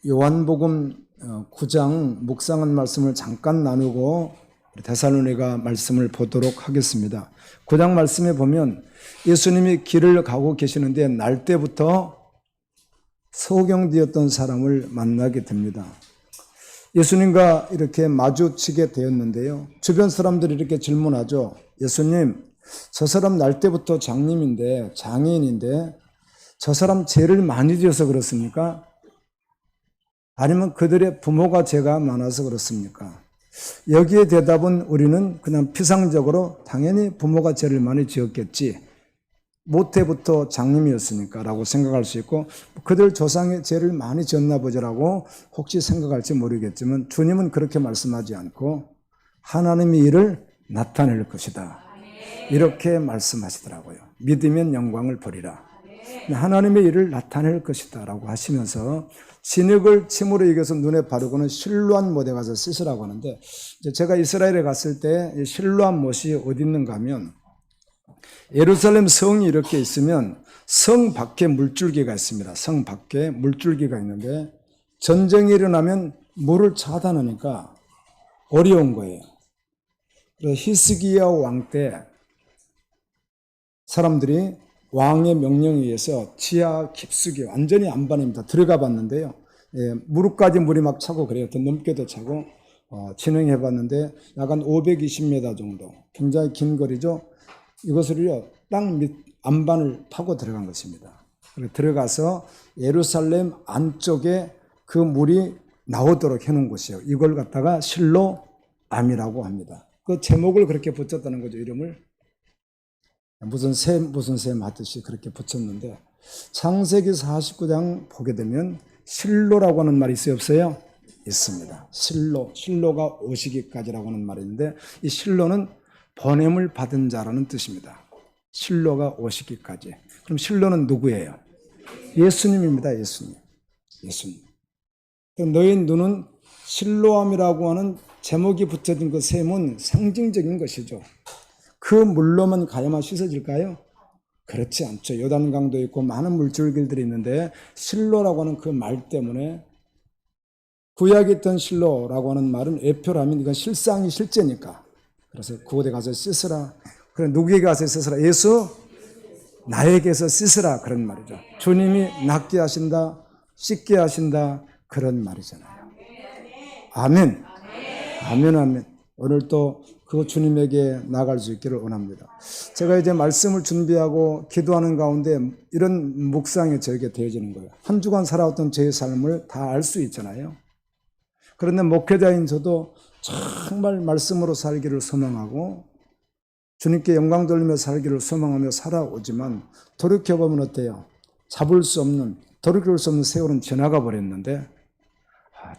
요한복음 9장 묵상한 말씀을 잠깐 나누고 데살로니가 말씀을 보도록 하겠습니다. 9장 말씀에 보면 예수님이 길을 가고 계시는데 날 때부터 소경되었던 사람을 만나게 됩니다. 예수님과 이렇게 마주치게 되었는데요. 주변 사람들이 이렇게 질문하죠. 예수님, 저 사람 날 때부터 장애인인데 저 사람 죄를 많이 지어서 그렇습니까? 아니면 그들의 부모가 죄가 많아서 그렇습니까? 여기에 대답은 우리는 그냥 피상적으로 당연히 부모가 죄를 많이 지었겠지. 모태부터 장님이었으니까 라고 생각할 수 있고, 그들 조상의 죄를 많이 지었나 보자라고 혹시 생각할지 모르겠지만, 주님은 그렇게 말씀하지 않고 하나님의 일을 나타낼 것이다, 이렇게 말씀하시더라고요. 믿으면 영광을 보리라. 하나님의 일을 나타낼 것이다 라고 하시면서, 진흙을 침으로 이겨서 눈에 바르고는 실로암 못에 가서 씻으라고 하는데, 제가 이스라엘에 갔을 때 실로암 못이 어디 있는가 하면, 예루살렘 성이 이렇게 있으면 성 밖에 물줄기가 있습니다. 성 밖에 물줄기가 있는데, 전쟁이 일어나면 물을 차단하니까 어려운 거예요. 그래서 히스기야 왕 때 사람들이 왕의 명령에 의해서 지하 깊숙이 완전히 안반입니다. 들어가 봤는데요. 무릎까지 물이 막 차고 그래요. 더 넘게도 차고 진행해 봤는데 약간 520m 정도, 굉장히 긴 거리죠. 이것을요, 땅 밑 안반을 파고 들어간 것입니다. 들어가서 예루살렘 안쪽에 그 물이 나오도록 해놓은 곳이에요. 이걸 갖다가 실로암이라고 합니다. 그 제목을 그렇게 붙였다는 거죠. 이름을 무슨 샘 하듯이 그렇게 붙였는데, 창세기 49장 보게 되면 실로라고 하는 말이 있어요, 없어요? 있습니다. 실로가 오시기까지라고 하는 말이 있는데, 이 실로는 보냄을 받은 자라는 뜻입니다. 실로가 오시기까지. 그럼 실로는 누구예요? 예수님입니다. 예수님. 너희 눈은 실로암이라고 하는 제목이 붙여진 그 샘은 상징적인 것이죠. 그 물로만 가야만 씻어질까요? 그렇지 않죠. 요단강도 있고 많은 물줄기들이 있는데, 실로라고 하는 그 말 때문에, 구약에 있던 실로라고 하는 말은 애표라면 이건 실상이 실제니까, 그래서 그곳에 가서 씻으라. 그래, 누구에게 가서 씻으라? 예수 나에게서 씻으라, 그런 말이죠. 주님이 낫게 하신다, 씻게 하신다, 그런 말이잖아요. 아멘. 아멘. 오늘 또 그 주님에게 나갈 수 있기를 원합니다. 제가 이제 말씀을 준비하고 기도하는 가운데 이런 묵상이 저에게 되어지는 거예요. 한 주간 살아왔던 제 삶을 다 알 수 있잖아요. 그런데 목회자인 저도 정말 말씀으로 살기를 소망하고 주님께 영광 돌리며 살기를 소망하며 살아오지만, 돌이켜보면 어때요? 돌이킬 수 없는 세월은 지나가 버렸는데,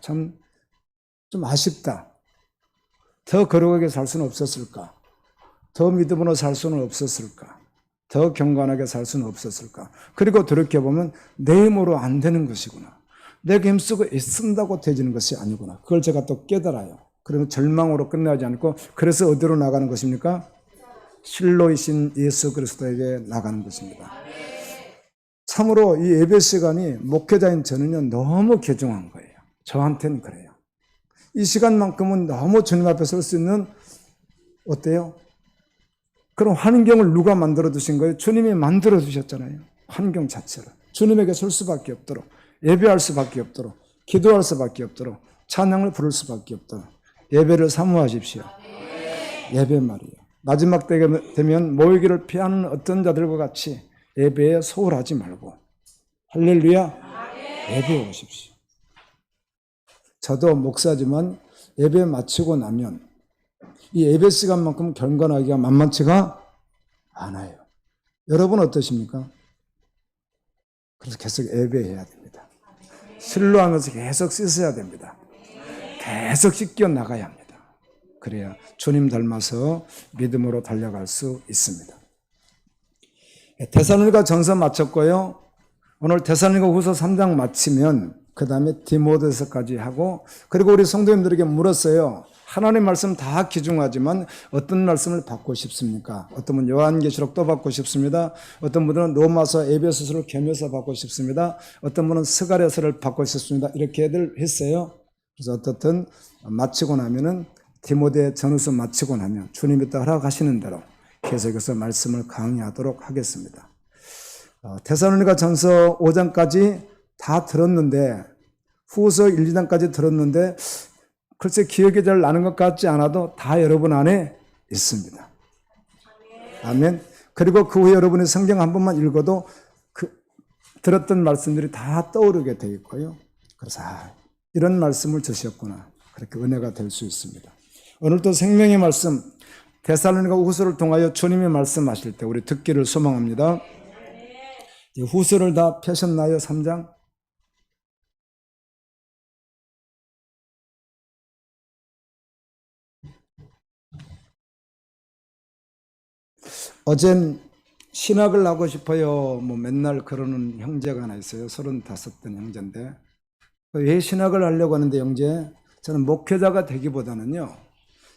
참 좀 아쉽다. 더 거룩하게 살 수는 없었을까? 더 믿음으로 살 수는 없었을까? 더 경건하게 살 수는 없었을까? 그리고 돌이켜보면 내 힘으로 안 되는 것이구나. 내가 힘쓰고 애쓴다고 되지는 것이 아니구나. 그걸 제가 또 깨달아요. 그러면 절망으로 끝나지 않고, 그래서 어디로 나가는 것입니까? 실로이신 예수 그리스도에게 나가는 것입니다. 참으로 이 예배 시간이 목회자인 저는요, 너무 귀중한 거예요. 저한테는 그래요. 이 시간만큼은 너무 주님 앞에 설 수 있는, 어때요? 그런 환경을 누가 만들어 두신 거예요? 주님이 만들어 주셨잖아요. 환경 자체를. 주님에게 설 수밖에 없도록, 예배할 수밖에 없도록, 기도할 수밖에 없도록, 찬양을 부를 수밖에 없도록. 예배를 사모하십시오. 예배 말이에요. 마지막 때가 되면 모이기를 피하는 어떤 자들과 같이 예배에 소홀하지 말고, 할렐루야, 예배에 오십시오. 저도 목사지만 예배 마치고 나면 이 예배 시간만큼 경건하기가 만만치가 않아요. 여러분 어떠십니까? 그래서 계속 예배해야 됩니다. 실로하면서 계속 씻어야 됩니다. 계속 씻겨 나가야 합니다. 그래야 주님 닮아서 믿음으로 달려갈 수 있습니다. 데살로니가 전서 마쳤고요. 오늘 데살로니가 후서 3장 마치면 그 다음에 디모데서까지 하고, 그리고 우리 성도님들에게 물었어요. 하나님 말씀 다 귀중하지만 어떤 말씀을 받고 싶습니까? 어떤 분은 요한계시록도 받고 싶습니다. 어떤 분들은 로마서, 에베소서를 겸해서 받고 싶습니다. 어떤 분은 스가랴서를 받고 싶습니다. 이렇게들 했어요. 그래서 어떻든 마치고 나면은 디모데 전후서 마치고 나면 주님이 또 허락하시는 대로 계속해서 말씀을 강의하도록 하겠습니다. 데살로니가 전서 5장까지 다 들었는데 후서 1, 2장까지 들었는데 글쎄 기억이 잘 나는 것 같지 않아도 다 여러분 안에 있습니다. 아멘. 그리고 그 후에 여러분이 성경 한 번만 읽어도 들었던 말씀들이 다 떠오르게 되어 있고요. 그래서 이런 말씀을 주셨구나. 그렇게 은혜가 될 수 있습니다. 오늘도 생명의 말씀 데살로니가 후서를 통하여 주님이 말씀하실 때 우리 듣기를 소망합니다. 후서를 다 펴셨나요? 3장? 어젠 신학을 하고 싶어요. 뭐 맨날 그러는 형제가 하나 있어요. 35된 형제인데. 왜 신학을 하려고 하는데 형제? 저는 목회자가 되기보다는요.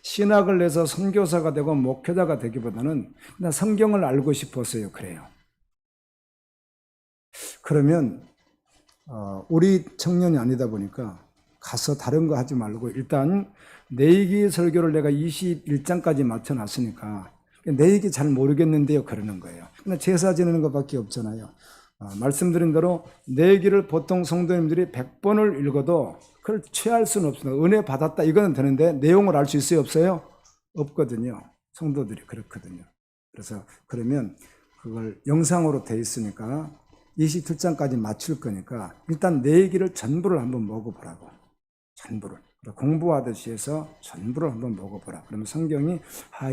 신학을 내서 선교사가 되고 목회자가 되기보다는 그냥 성경을 알고 싶었어요. 그래요. 그러면 우리 청년이 아니다 보니까 가서 다른 거 하지 말고 일단 내 얘기 설교를 내가 21장까지 맞춰놨으니까 내 얘기 잘 모르겠는데요. 그러는 거예요. 그냥 제사 지내는 것밖에 없잖아요. 말씀드린 대로 내 얘기를 보통 성도님들이 100번을 읽어도 그걸 취할 수는 없습니다. 은혜 받았다 이거는 되는데 내용을 알 수 있어요? 없어요? 없거든요. 성도들이 그렇거든요. 그래서 그러면 그걸 영상으로 돼 있으니까 27장까지 맞출 거니까 일단 내 얘기를 전부를 한번 먹어보라고. 전부를. 공부하듯이 해서 전부를 한번 먹어보라. 그러면 성경이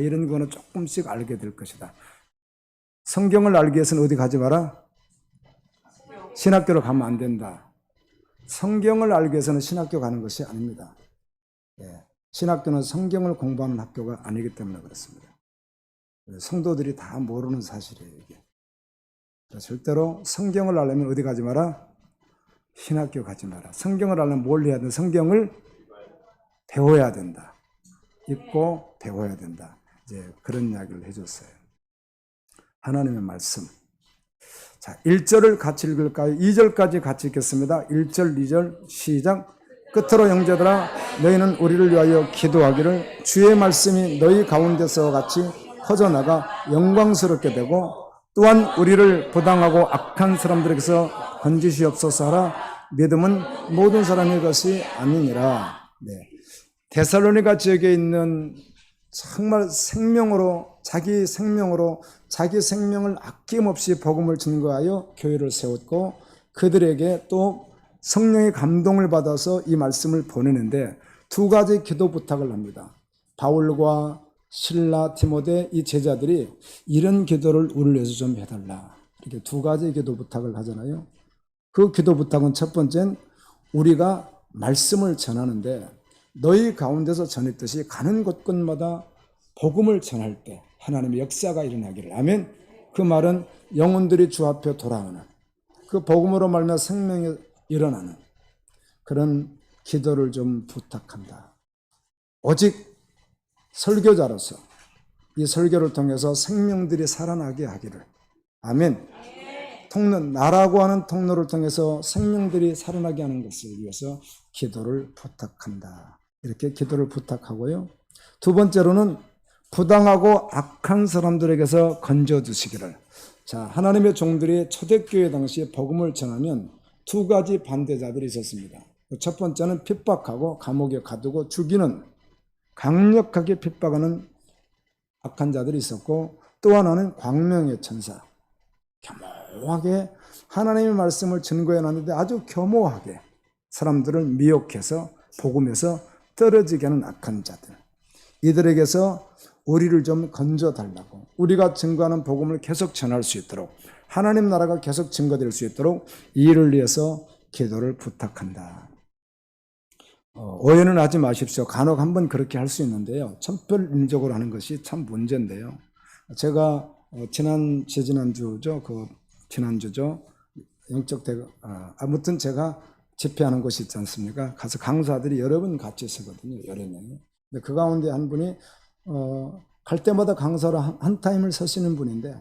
이런 거는 조금씩 알게 될 것이다. 성경을 알기 위해서는 어디 가지 마라? 신학교로 가면 안 된다. 성경을 알기 위해서는 신학교 가는 것이 아닙니다. 신학교는 성경을 공부하는 학교가 아니기 때문에 그렇습니다. 성도들이 다 모르는 사실이에요. 이게. 절대로 성경을 알려면 어디 가지 마라? 신학교 가지 마라. 성경을 알려면 뭘 해야 된다? 성경을 배워야 된다. 읽고 배워야 된다. 이제 그런 이야기를 해줬어요. 하나님의 말씀. 자, 1절을 같이 읽을까요? 2절까지 같이 읽겠습니다. 1절, 2절, 시작. 끝으로 형제들아, 너희는 우리를 위하여 기도하기를 주의 말씀이 너희 가운데서 같이 퍼져나가 영광스럽게 되고 또한 우리를 부당하고 악한 사람들에게서 건지시옵소서 하라. 믿음은 모든 사람의 것이 아니니라. 네. 데살로니가 지역에 있는 정말 생명으로 자기 생명을 아낌없이 복음을 증거하여 교회를 세웠고 그들에게 또 성령의 감동을 받아서 이 말씀을 보내는데 두 가지 기도 부탁을 합니다. 바울과 실라, 디모데 이 제자들이 이런 기도를 우리를 위해서 좀 해달라. 이렇게 두 가지 기도 부탁을 하잖아요. 그 기도 부탁은 첫 번째는 우리가 말씀을 전하는데 너희 가운데서 전했듯이 가는 곳곳마다 복음을 전할 때 하나님의 역사가 일어나기를. 아멘. 그 말은 영혼들이 주 앞에 돌아오는 그 복음으로 말미암아 생명이 일어나는 그런 기도를 좀 부탁한다. 오직 설교자로서 이 설교를 통해서 생명들이 살아나게 하기를. 아멘. 나라고 하는 통로를 통해서 생명들이 살아나게 하는 것을 위해서 기도를 부탁한다. 이렇게 기도를 부탁하고요. 두 번째로는 부당하고 악한 사람들에게서 건져주시기를. 자, 하나님의 종들이 초대교회 당시에 복음을 전하면 두 가지 반대자들이 있었습니다. 첫 번째는 핍박하고 감옥에 가두고 죽이는 강력하게 핍박하는 악한 자들이 있었고 또 하나는 광명의 천사. 겸허하게 하나님의 말씀을 증거해 놨는데 아주 겸허하게 사람들을 미혹해서 복음에서 떨어지게 하는 악한 자들. 이들에게서 우리를 좀 건져달라고 우리가 증거하는 복음을 계속 전할 수 있도록 하나님 나라가 계속 증거될 수 있도록 이 일을 위해서 기도를 부탁한다. 오해는 하지 마십시오. 간혹 한번 그렇게 할 수 있는데요. 천편일률적으로 하는 것이 참 문제인데요. 제가 지난주죠. 지난주죠. 영적 대가 아무튼 제가 집회하는 곳이 있지 않습니까? 가서 강사들이 여러 분 같이 서거든요. 여러 명이. 근데 그 가운데 한 분이 갈 때마다 강사로 한 타임을 서시는 분인데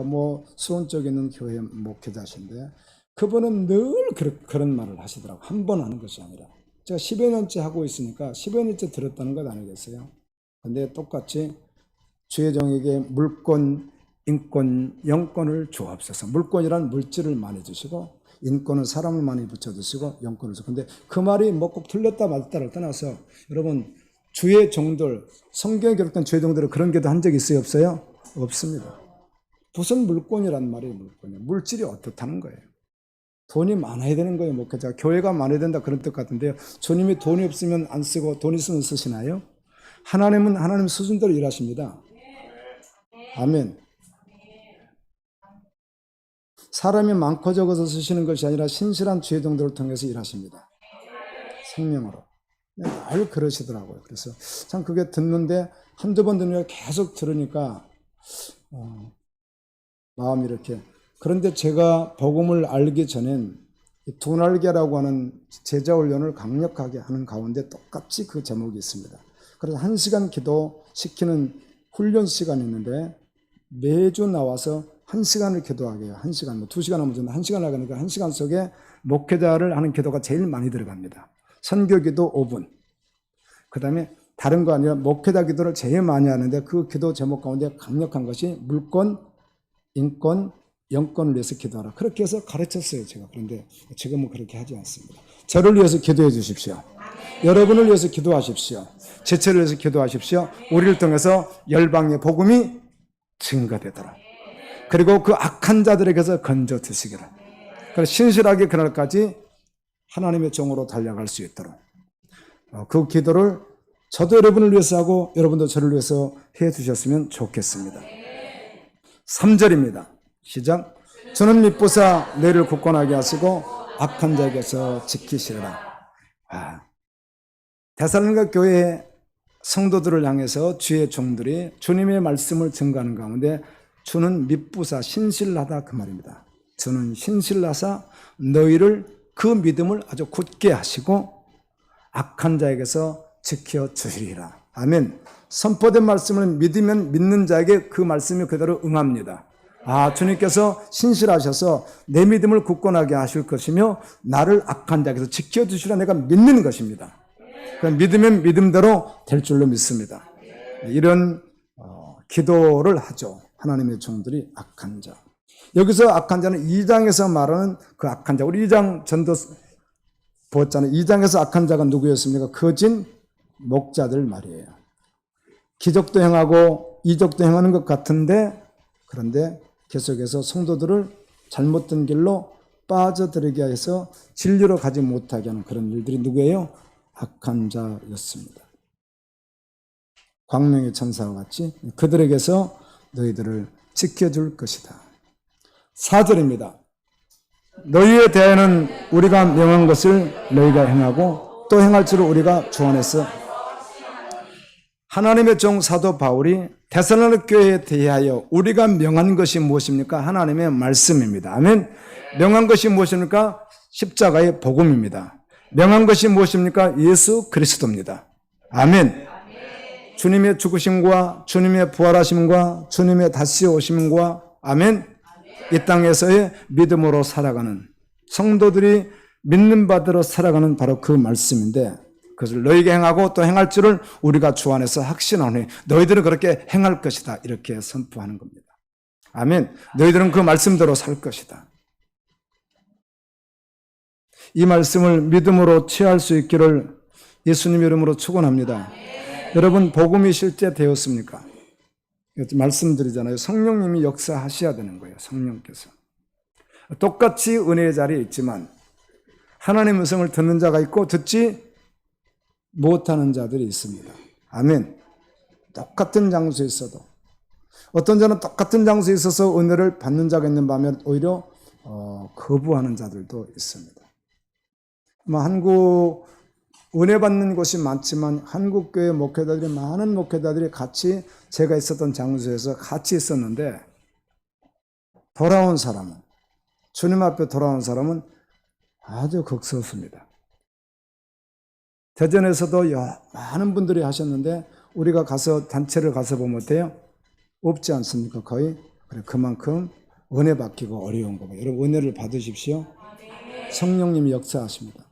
뭐 수원 쪽에 있는 교회 목회자신데 그분은 늘 그런 말을 하시더라고요. 한 번 하는 것이 아니라. 제가 10여 년째 하고 있으니까 10여 년째 들었다는 것 아니겠어요? 근데 똑같이 주의 종에게 물권, 인권, 영권을 주옵소서. 물권이란 물질을 많이 주시고 인권은 사람을 많이 붙여주시고 영권을 주시고. 근데 그 말이 뭐 꼭 틀렸다 맞다를 떠나서 여러분 주의 종들, 성경에 기록된 주의 종들은 그런 기도 한 적이 있어요? 없어요? 없습니다. 무슨 물권이란 말이에요? 물권이요. 물질이 어떻다는 거예요. 돈이 많아야 되는 거예요. 목회자. 교회가 많아야 된다 그런 뜻 같은데요. 주님이 돈이 없으면 안 쓰고 돈 있으면 쓰시나요? 하나님은 하나님 수준대로 일하십니다. 아멘. 사람이 많고 적어서 쓰시는 것이 아니라 신실한 주의 종들을 통해서 일하십니다. 생명으로. 늘 그러시더라고요. 그래서 참 그게 듣는데 한두 번 듣는 걸 계속 들으니까 마음이 이렇게. 그런데 제가 복음을 알기 전엔 두날개라고 하는 제자 훈련을 강력하게 하는 가운데 똑같이 그 제목이 있습니다. 그래서 1시간 기도 시키는 훈련 시간이 있는데 매주 나와서 1시간을 기도하게 해요. 1시간, 뭐 2시간 하면 되는데 1시간 하니까 1시간 속에 목회자를 하는 기도가 제일 많이 들어갑니다. 선교 기도 5분. 그 다음에 다른 거 아니라 목회자 기도를 제일 많이 하는데 그 기도 제목 가운데 강력한 것이 물권, 인권, 영권을 위해서 기도하라. 그렇게 해서 가르쳤어요, 제가. 그런데 지금은 그렇게 하지 않습니다. 저를 위해서 기도해 주십시오. 여러분을 위해서 기도하십시오. 제체를 위해서 기도하십시오. 우리를 통해서 열방의 복음이 증거되도록. 그리고 그 악한 자들에게서 건져 드시기를. 그래서 신실하게 그날까지 하나님의 종으로 달려갈 수 있도록. 그 기도를 저도 여러분을 위해서 하고 여러분도 저를 위해서 해 주셨으면 좋겠습니다. 3절입니다. 시작. 주는 미쁘사 너희를 굳건하게 하시고 악한 자에게서 지키시리라. 데살로니가 교회 성도들을 향해서 주의 종들이 주님의 말씀을 증거하는 가운데 주는 미쁘사 신실하다 그 말입니다. 주는 신실하사 너희를 그 믿음을 아주 굳게 하시고 악한 자에게서 지켜주시리라. 아멘. 선포된 말씀을 믿으면 믿는 자에게 그 말씀이 그대로 응합니다. 주님께서 신실하셔서 내 믿음을 굳건하게 하실 것이며 나를 악한 자에게서 지켜주시라 내가 믿는 것입니다. 믿으면 믿음대로 될 줄로 믿습니다. 이런 기도를 하죠. 하나님의 종들이 악한 자. 여기서 악한 자는 2장에서 말하는 그 악한 자. 우리 2장 전도 보았잖아요. 2장에서 악한 자가 누구였습니까? 거진 목자들 말이에요. 기적도 행하고 이적도 행하는 것 같은데 그런데 계속해서 성도들을 잘못된 길로 빠져들게 해서 진리로 가지 못하게 하는 그런 일들이 누구예요? 악한 자였습니다. 광명의 천사와 같이 그들에게서 너희들을 지켜줄 것이다. 4절입니다. 너희에 대하여는 우리가 명한 것을 너희가 행하고 또 행할 줄을 우리가 주안했어. 하나님의 종 사도 바울이 데살로니가 교회에 대하여 우리가 명한 것이 무엇입니까? 하나님의 말씀입니다. 아멘. 명한 것이 무엇입니까? 십자가의 복음입니다. 명한 것이 무엇입니까? 예수 그리스도입니다. 아멘. 주님의 죽으심과 주님의 부활하심과 주님의 다시 오심과 아멘. 이 땅에서의 믿음으로 살아가는 성도들이 믿는 바대로 살아가는 바로 그 말씀인데 그것을 너희에게 행하고 또 행할 줄을 우리가 주 안에서 확신하노니 너희들은 그렇게 행할 것이다. 이렇게 선포하는 겁니다. 아멘. 너희들은 그 말씀대로 살 것이다. 이 말씀을 믿음으로 취할 수 있기를 예수님 이름으로 축원합니다. 여러분 복음이 실제 되었습니까? 말씀드리잖아요. 성령님이 역사하셔야 되는 거예요. 성령께서. 똑같이 은혜의 자리에 있지만 하나님의 음성을 듣는 자가 있고 듣지 못하는 자들이 있습니다. 아멘. 똑같은 장소에 있어도 어떤 자는 똑같은 장소에 있어서 은혜를 받는 자가 있는 반면 오히려 거부하는 자들도 있습니다. 한국 은혜 받는 곳이 많지만 한국교회 목회자들이 많은 목회자들이 같이 제가 있었던 장소에서 같이 있었는데 돌아온 사람은 주님 앞에 돌아온 사람은 아주 극소수입니다. 대전에서도 많은 분들이 하셨는데 우리가 가서 단체를 가서 보면 어때요? 없지 않습니까? 거의. 그래, 그만큼 은혜 받기가 어려운 거고. 여러분 은혜를 받으십시오. 성령님이 역사하십니다.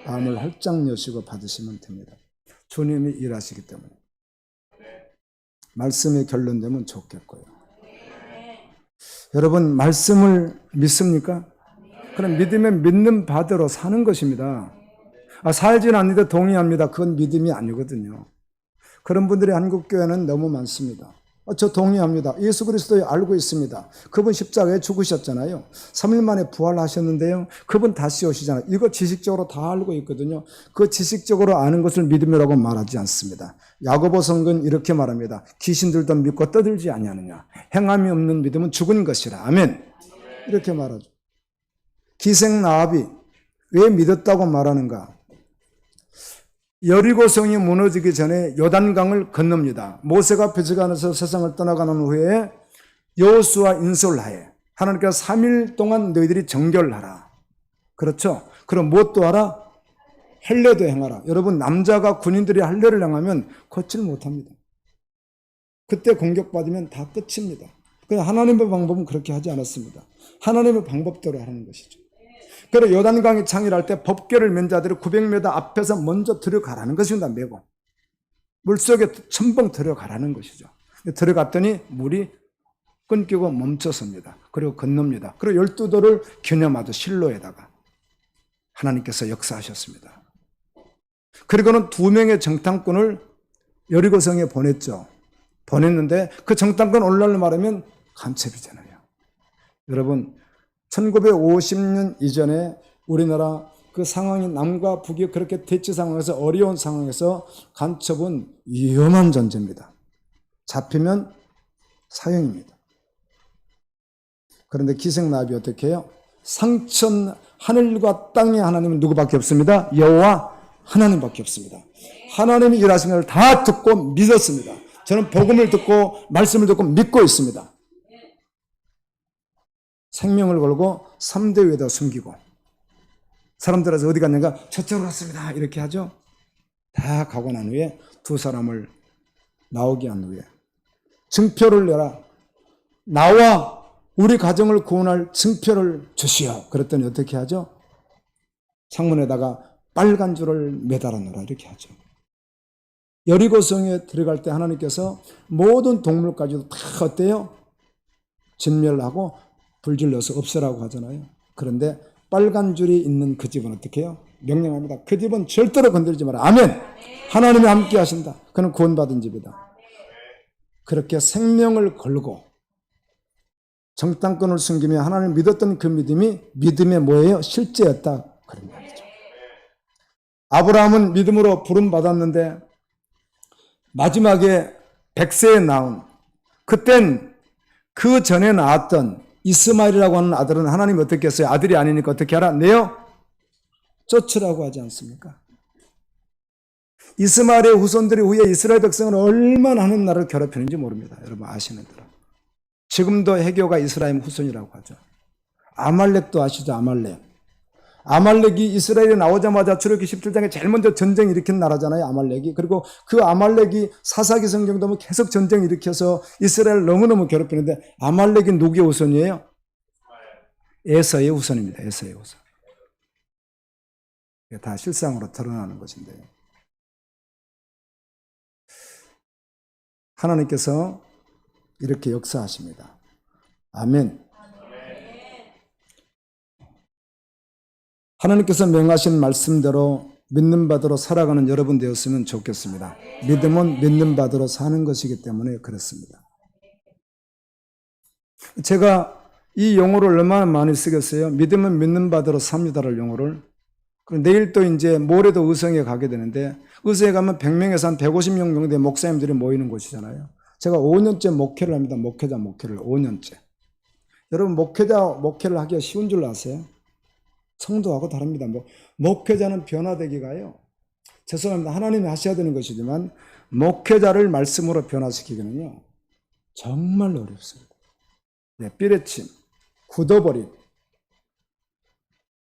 마음을 활짝 여시고 받으시면 됩니다. 주님이 일하시기 때문에. 말씀이 결론되면 좋겠고요. 여러분 말씀을 믿습니까? 그럼 믿으면 믿는 바대로 사는 것입니다. 살지는 않는데 동의합니다. 그건 믿음이 아니거든요. 그런 분들이 한국교회는 너무 많습니다. 저 동의합니다. 예수 그리스도 알고 있습니다. 그분 십자가에 죽으셨잖아요. 3일 만에 부활하셨는데요. 그분 다시 오시잖아요. 이거 지식적으로 다 알고 있거든요. 그 지식적으로 아는 것을 믿음이라고 말하지 않습니다. 야고보 성경은 이렇게 말합니다. 귀신들도 믿고 떠들지 아니하느냐. 행함이 없는 믿음은 죽은 것이라. 아멘. 이렇게 말하죠. 기생나합이 왜 믿었다고 말하는가? 여리고성이 무너지기 전에 요단강을 건넙니다. 모세가 표적안에서 세상을 떠나가는 후에 여호수아 인솔하에 하나님께서 3일 동안 너희들이 정결하라. 그렇죠? 그럼 무엇도 하라? 할례도 행하라. 여러분 남자가 군인들이 할례를 행하면 걷질 못합니다. 그때 공격받으면 다 끝입니다. 그래서 하나님의 방법은 그렇게 하지 않았습니다. 하나님의 방법대로 하는 것이죠. 그래서 요단강이 창일할 때 법궤를 맨 자들이 900m 앞에서 먼저 들어가라는 것입니다. 메고 물속에 첨벙 들어가라는 것이죠. 들어갔더니 물이 끊기고 멈춰섭니다. 그리고 건넙니다. 그리고 12돌을 기념하듯 실로에다가 하나님께서 역사하셨습니다. 그리고는 2명의 정탐꾼을 여리고성에 보냈죠. 보냈는데 그 정탐꾼 오늘날로 말하면 간첩이잖아요. 여러분 1950년 이전에 우리나라 그 상황이 남과 북이 그렇게 대치 상황에서 어려운 상황에서 간첩은 위험한 존재입니다. 잡히면 사형입니다. 그런데 기생나합이 어떻게 해요? 상천 하늘과 땅의 하나님은 누구밖에 없습니다. 여호와 하나님밖에 없습니다. 하나님이 일하신 것을 다 듣고 믿었습니다. 저는 복음을 듣고 말씀을 듣고 믿고 있습니다. 생명을 걸고 3대 위에다 숨기고 사람들에서 어디 갔는가? 저쪽으로 갔습니다. 이렇게 하죠. 다 가고 난 후에 2사람을 나오게 한 후에 증표를 내라. 나와 우리 가정을 구원할 증표를 주시오. 그랬더니 어떻게 하죠? 창문에다가 빨간 줄을 매달아 놓으라 이렇게 하죠. 여리고성에 들어갈 때 하나님께서 모든 동물까지도 다 어때요? 진멸하고 불질러서 없애라고 하잖아요. 그런데 빨간 줄이 있는 그 집은 어떻게 해요? 명령합니다. 그 집은 절대로 건드리지 마라. 아멘. 하나님이 함께 하신다. 그는 구원받은 집이다. 그렇게 생명을 걸고 정탐꾼을 숨기며 하나님을 믿었던 그 믿음이 믿음의 뭐예요? 실제였다. 그런 말이죠. 아브라함은 믿음으로 부름받았는데 마지막에 100세에 낳은 그땐 그 전에 낳았던 이스마엘이라고 하는 아들은 하나님이 어떻게 했어요? 아들이 아니니까 어떻게 하라? 내어 쫓으라고 하지 않습니까? 이스마엘의 후손들이 후에 이스라엘 백성을 얼마나 하는 나라를 괴롭히는지 모릅니다. 여러분 아시는 대로. 지금도 해교가 이스라엘 후손이라고 하죠. 아말렉도 아시죠? 아말렉이 이스라엘에 나오자마자 출애굽기 17장에 제일 먼저 전쟁 일으킨 나라잖아요. 아말렉이. 그리고 그 아말렉이 사사기 성경도 보면 계속 전쟁 일으켜서 이스라엘을 너무너무 괴롭히는데 아말렉이 누구의 후손이에요? 에서의 후손입니다. 에서의 후손. 이게 다 실상으로 드러나는 것인데요. 하나님께서 이렇게 역사하십니다. 아멘. 하나님께서 명하신 말씀대로 믿는 바대로 살아가는 여러분 되었으면 좋겠습니다. 믿음은 믿는 바대로 사는 것이기 때문에 그렇습니다. 제가 이 용어를 얼마나 많이 쓰겠어요? 믿음은 믿는 바대로 삽니다를 용어를. 그럼 내일 또 이제 모레도 의성에 가게 되는데 의성에 가면 100명에서 한 150명 정도의 목사님들이 모이는 곳이잖아요. 제가 5년째 목회를 합니다. 목회를 5년째. 여러분 목회를 하기가 쉬운 줄 아세요? 성도하고 다릅니다. 목회자는 변화되기가요. 죄송합니다. 하나님이 하셔야 되는 것이지만 목회자를 말씀으로 변화시키기는요. 정말 어렵습니다. 삐레침, 굳어버림,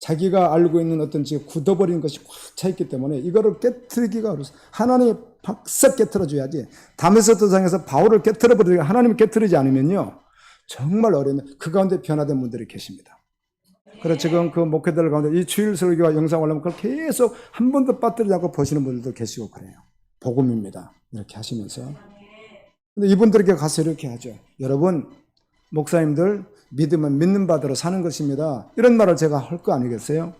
자기가 알고 있는 어떤 굳어버린 것이 꽉 차 있기 때문에 이거를 깨트리기가 어렵습니다. 하나님이 박싹 깨트려줘야지. 다메섹 도상에서 바울을 깨트려버리고 하나님이 깨트리지 않으면요 정말 어려운 그 가운데 변화된 분들이 계십니다. 그래서 지금 그 목회들 가운데 이 주일 설교와 영상 올라오면 그걸 계속 한 번도 빠뜨리지 않고 보시는 분들도 계시고 그래요. 복음입니다. 이렇게 하시면서. 근데 이분들에게 가서 이렇게 하죠. 여러분, 목사님들 믿으면 믿는 바대로 사는 것입니다. 이런 말을 제가 할 거 아니겠어요?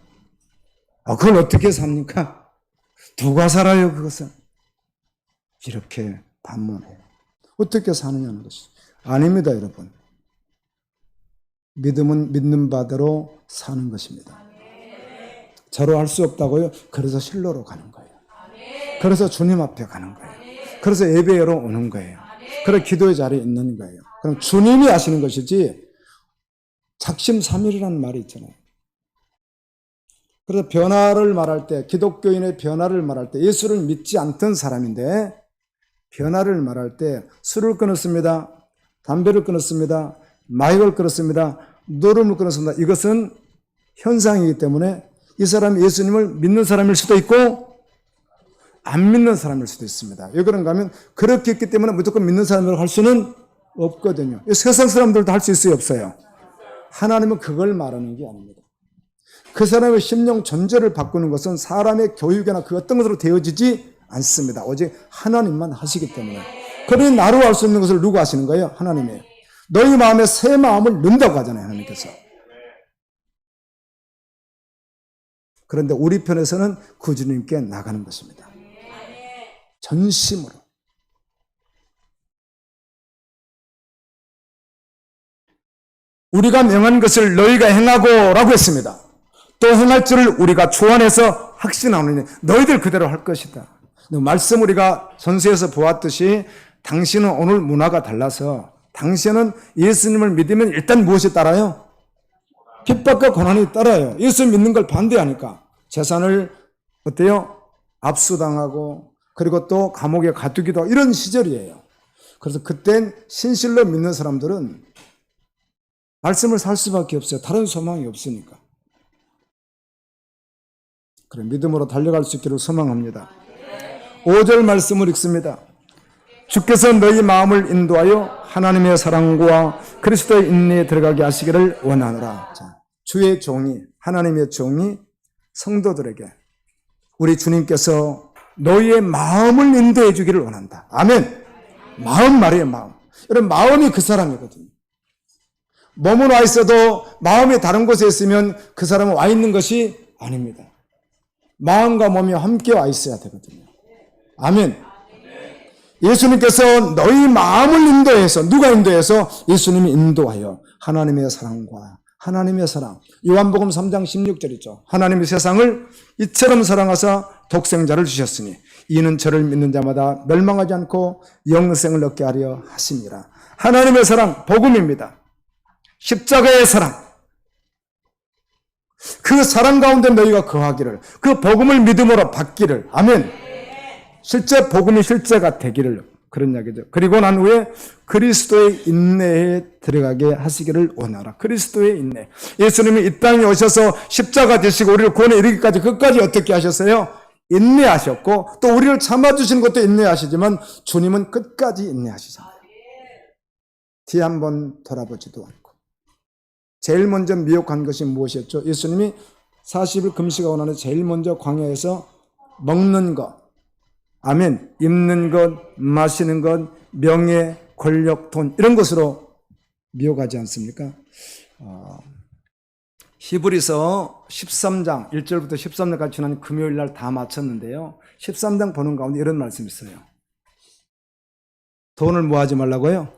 그걸 어떻게 삽니까? 누가 살아요, 그것은? 이렇게 반문해요. 어떻게 사느냐는 것이. 아닙니다, 여러분. 믿음은 믿는 바대로 사는 것입니다. 저로 할 수 없다고요? 그래서 실로로 가는 거예요. 그래서 주님 앞에 가는 거예요. 그래서 예배로 오는 거예요. 그래서 기도의 자리에 있는 거예요. 그럼 주님이 하시는 것이지 작심삼일이라는 말이 있잖아요. 그래서 변화를 말할 때, 기독교인의 변화를 말할 때 예수를 믿지 않던 사람인데 변화를 말할 때 술을 끊었습니다. 담배를 끊었습니다. 마약을 끊었습니다. 노름을 끊었습니다. 이것은 현상이기 때문에 이 사람이 예수님을 믿는 사람일 수도 있고 안 믿는 사람일 수도 있습니다. 왜 그런가 하면 그렇게 했기 때문에 무조건 믿는 사람으로 할 수는 없거든요. 세상 사람들도 할 수 있어요, 없어요? 하나님은 그걸 말하는 게 아닙니다. 그 사람의 심령 전제를 바꾸는 것은 사람의 교육이나 그 어떤 것으로 되어지지 않습니다. 오직 하나님만 하시기 때문에. 그러니 나로 할 수 있는 것을 누가 하시는 거예요? 하나님이에요. 너희 마음에 새 마음을 넣는다고 하잖아요, 하나님께서. 그런데 우리 편에서는 그 주님께 나가는 것입니다. 전심으로. 우리가 명한 것을 너희가 행하고 라고 했습니다. 또 행할 줄을 우리가 초안해서 확신하노니 너희들 그대로 할 것이다. 말씀 우리가 전서에서 보았듯이 당신은 오늘 문화가 달라서 당신은 예수님을 믿으면 일단 무엇이 따라요? 핍박과 고난이 따라요. 예수 믿는 걸 반대하니까 재산을 어때요? 압수당하고 그리고 또 감옥에 가두기도 하고 이런 시절이에요. 그래서 그땐 신실로 믿는 사람들은 말씀을 살 수밖에 없어요. 다른 소망이 없으니까. 그래, 믿음으로 달려갈 수 있기를 소망합니다. 5절 말씀을 읽습니다. 주께서 너희 마음을 인도하여 하나님의 사랑과 그리스도의 인내에 들어가게 하시기를 원하노라. 자, 주의 종이, 하나님의 종이 성도들에게 우리 주님께서 너희의 마음을 인도해 주기를 원한다. 아멘. 마음 말이에요, 마음. 여러분, 마음이 그 사람이거든요. 몸은 와 있어도 마음이 다른 곳에 있으면 그 사람은 와 있는 것이 아닙니다. 마음과 몸이 함께 와 있어야 되거든요. 아멘. 예수님께서 너희 마음을 인도해서, 누가 인도해서? 예수님이 인도하여 하나님의 사랑과 하나님의 사랑. 요한복음 3장 16절이죠. 하나님이 세상을 이처럼 사랑하사 독생자를 주셨으니 이는 저를 믿는 자마다 멸망하지 않고 영생을 얻게 하려 하심이라. 하나님의 사랑, 복음입니다. 십자가의 사랑. 그 사랑 가운데 너희가 거하기를, 그 복음을 믿음으로 받기를. 아멘. 실제 복음이 실제가 되기를, 그런 이야기죠. 그리고 난 후에 그리스도의 인내에 들어가게 하시기를 원하라. 그리스도의 인내. 예수님이 이 땅에 오셔서 십자가 되시고 우리를 구원에 이르기까지 끝까지 어떻게 하셨어요? 인내하셨고 또 우리를 참아주시는 것도 인내하시지만 주님은 끝까지 인내하시잖아요. 뒤 한번 돌아보지도 않고. 제일 먼저 미혹한 것이 무엇이었죠? 예수님이 40일 금식하고 나서 제일 먼저 광야에서 먹는 것, 아멘, 입는 것, 마시는 것, 명예, 권력, 돈 이런 것으로 미혹하지 않습니까? 히브리서 13장 1절부터 13절까지 지난 금요일 날 다 마쳤는데요. 13장 보는 가운데 이런 말씀이 있어요. 돈을 뭐 하지 말라고요?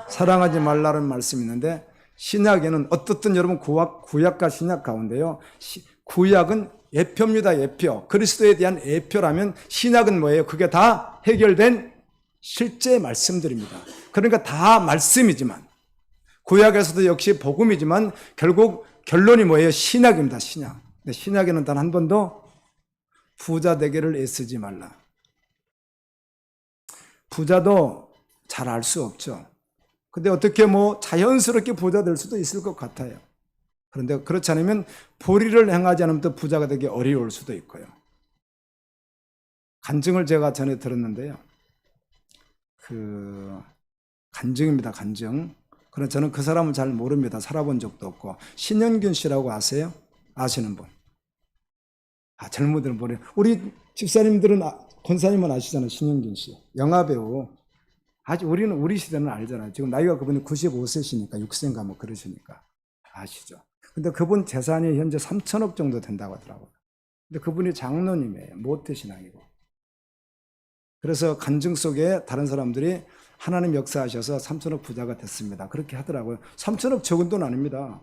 사랑하지 말라는 말씀이 있는데 신약에는 어떻든 여러분 구약과 신약 가운데요. 구약은 예표입니다. 예표. 그리스도에 대한 예표라면 신약은 뭐예요? 그게 다 해결된 실제 말씀들입니다. 그러니까 다 말씀이지만 구약에서도 역시 복음이지만 결국 결론이 뭐예요? 신약입니다. 신약. 근데 신약에는 단 한 번도 부자 되기를 애쓰지 말라. 부자도 잘 알 수 없죠. 근데 어떻게 자연스럽게 부자 될 수도 있을 것 같아요. 그런데 그렇지 않으면 불의를 행하지 않으면 또 부자가 되기 어려울 수도 있고요. 간증을 제가 전에 들었는데요. 간증입니다, 간증. 그런데 저는 그 사람을 잘 모릅니다. 살아본 적도 없고. 신현균 씨라고 아세요? 아시는 분? 젊은이들은 모르요. 우리 집사님들은, 권사님은 아시잖아요. 신현균 씨. 영화배우. 우리는 우리 시대는 알잖아요. 지금 나이가 그분이 95세시니까, 6세인가 뭐 그러시니까. 아시죠? 근데 그분 재산이 현재 3천억 정도 된다고 하더라고요. 근데 그분이 장로님이에요. 모태신앙이고. 그래서 간증 속에 다른 사람들이 하나님 역사하셔서 3천억 부자가 됐습니다. 그렇게 하더라고요. 3천억 적은 돈 아닙니다.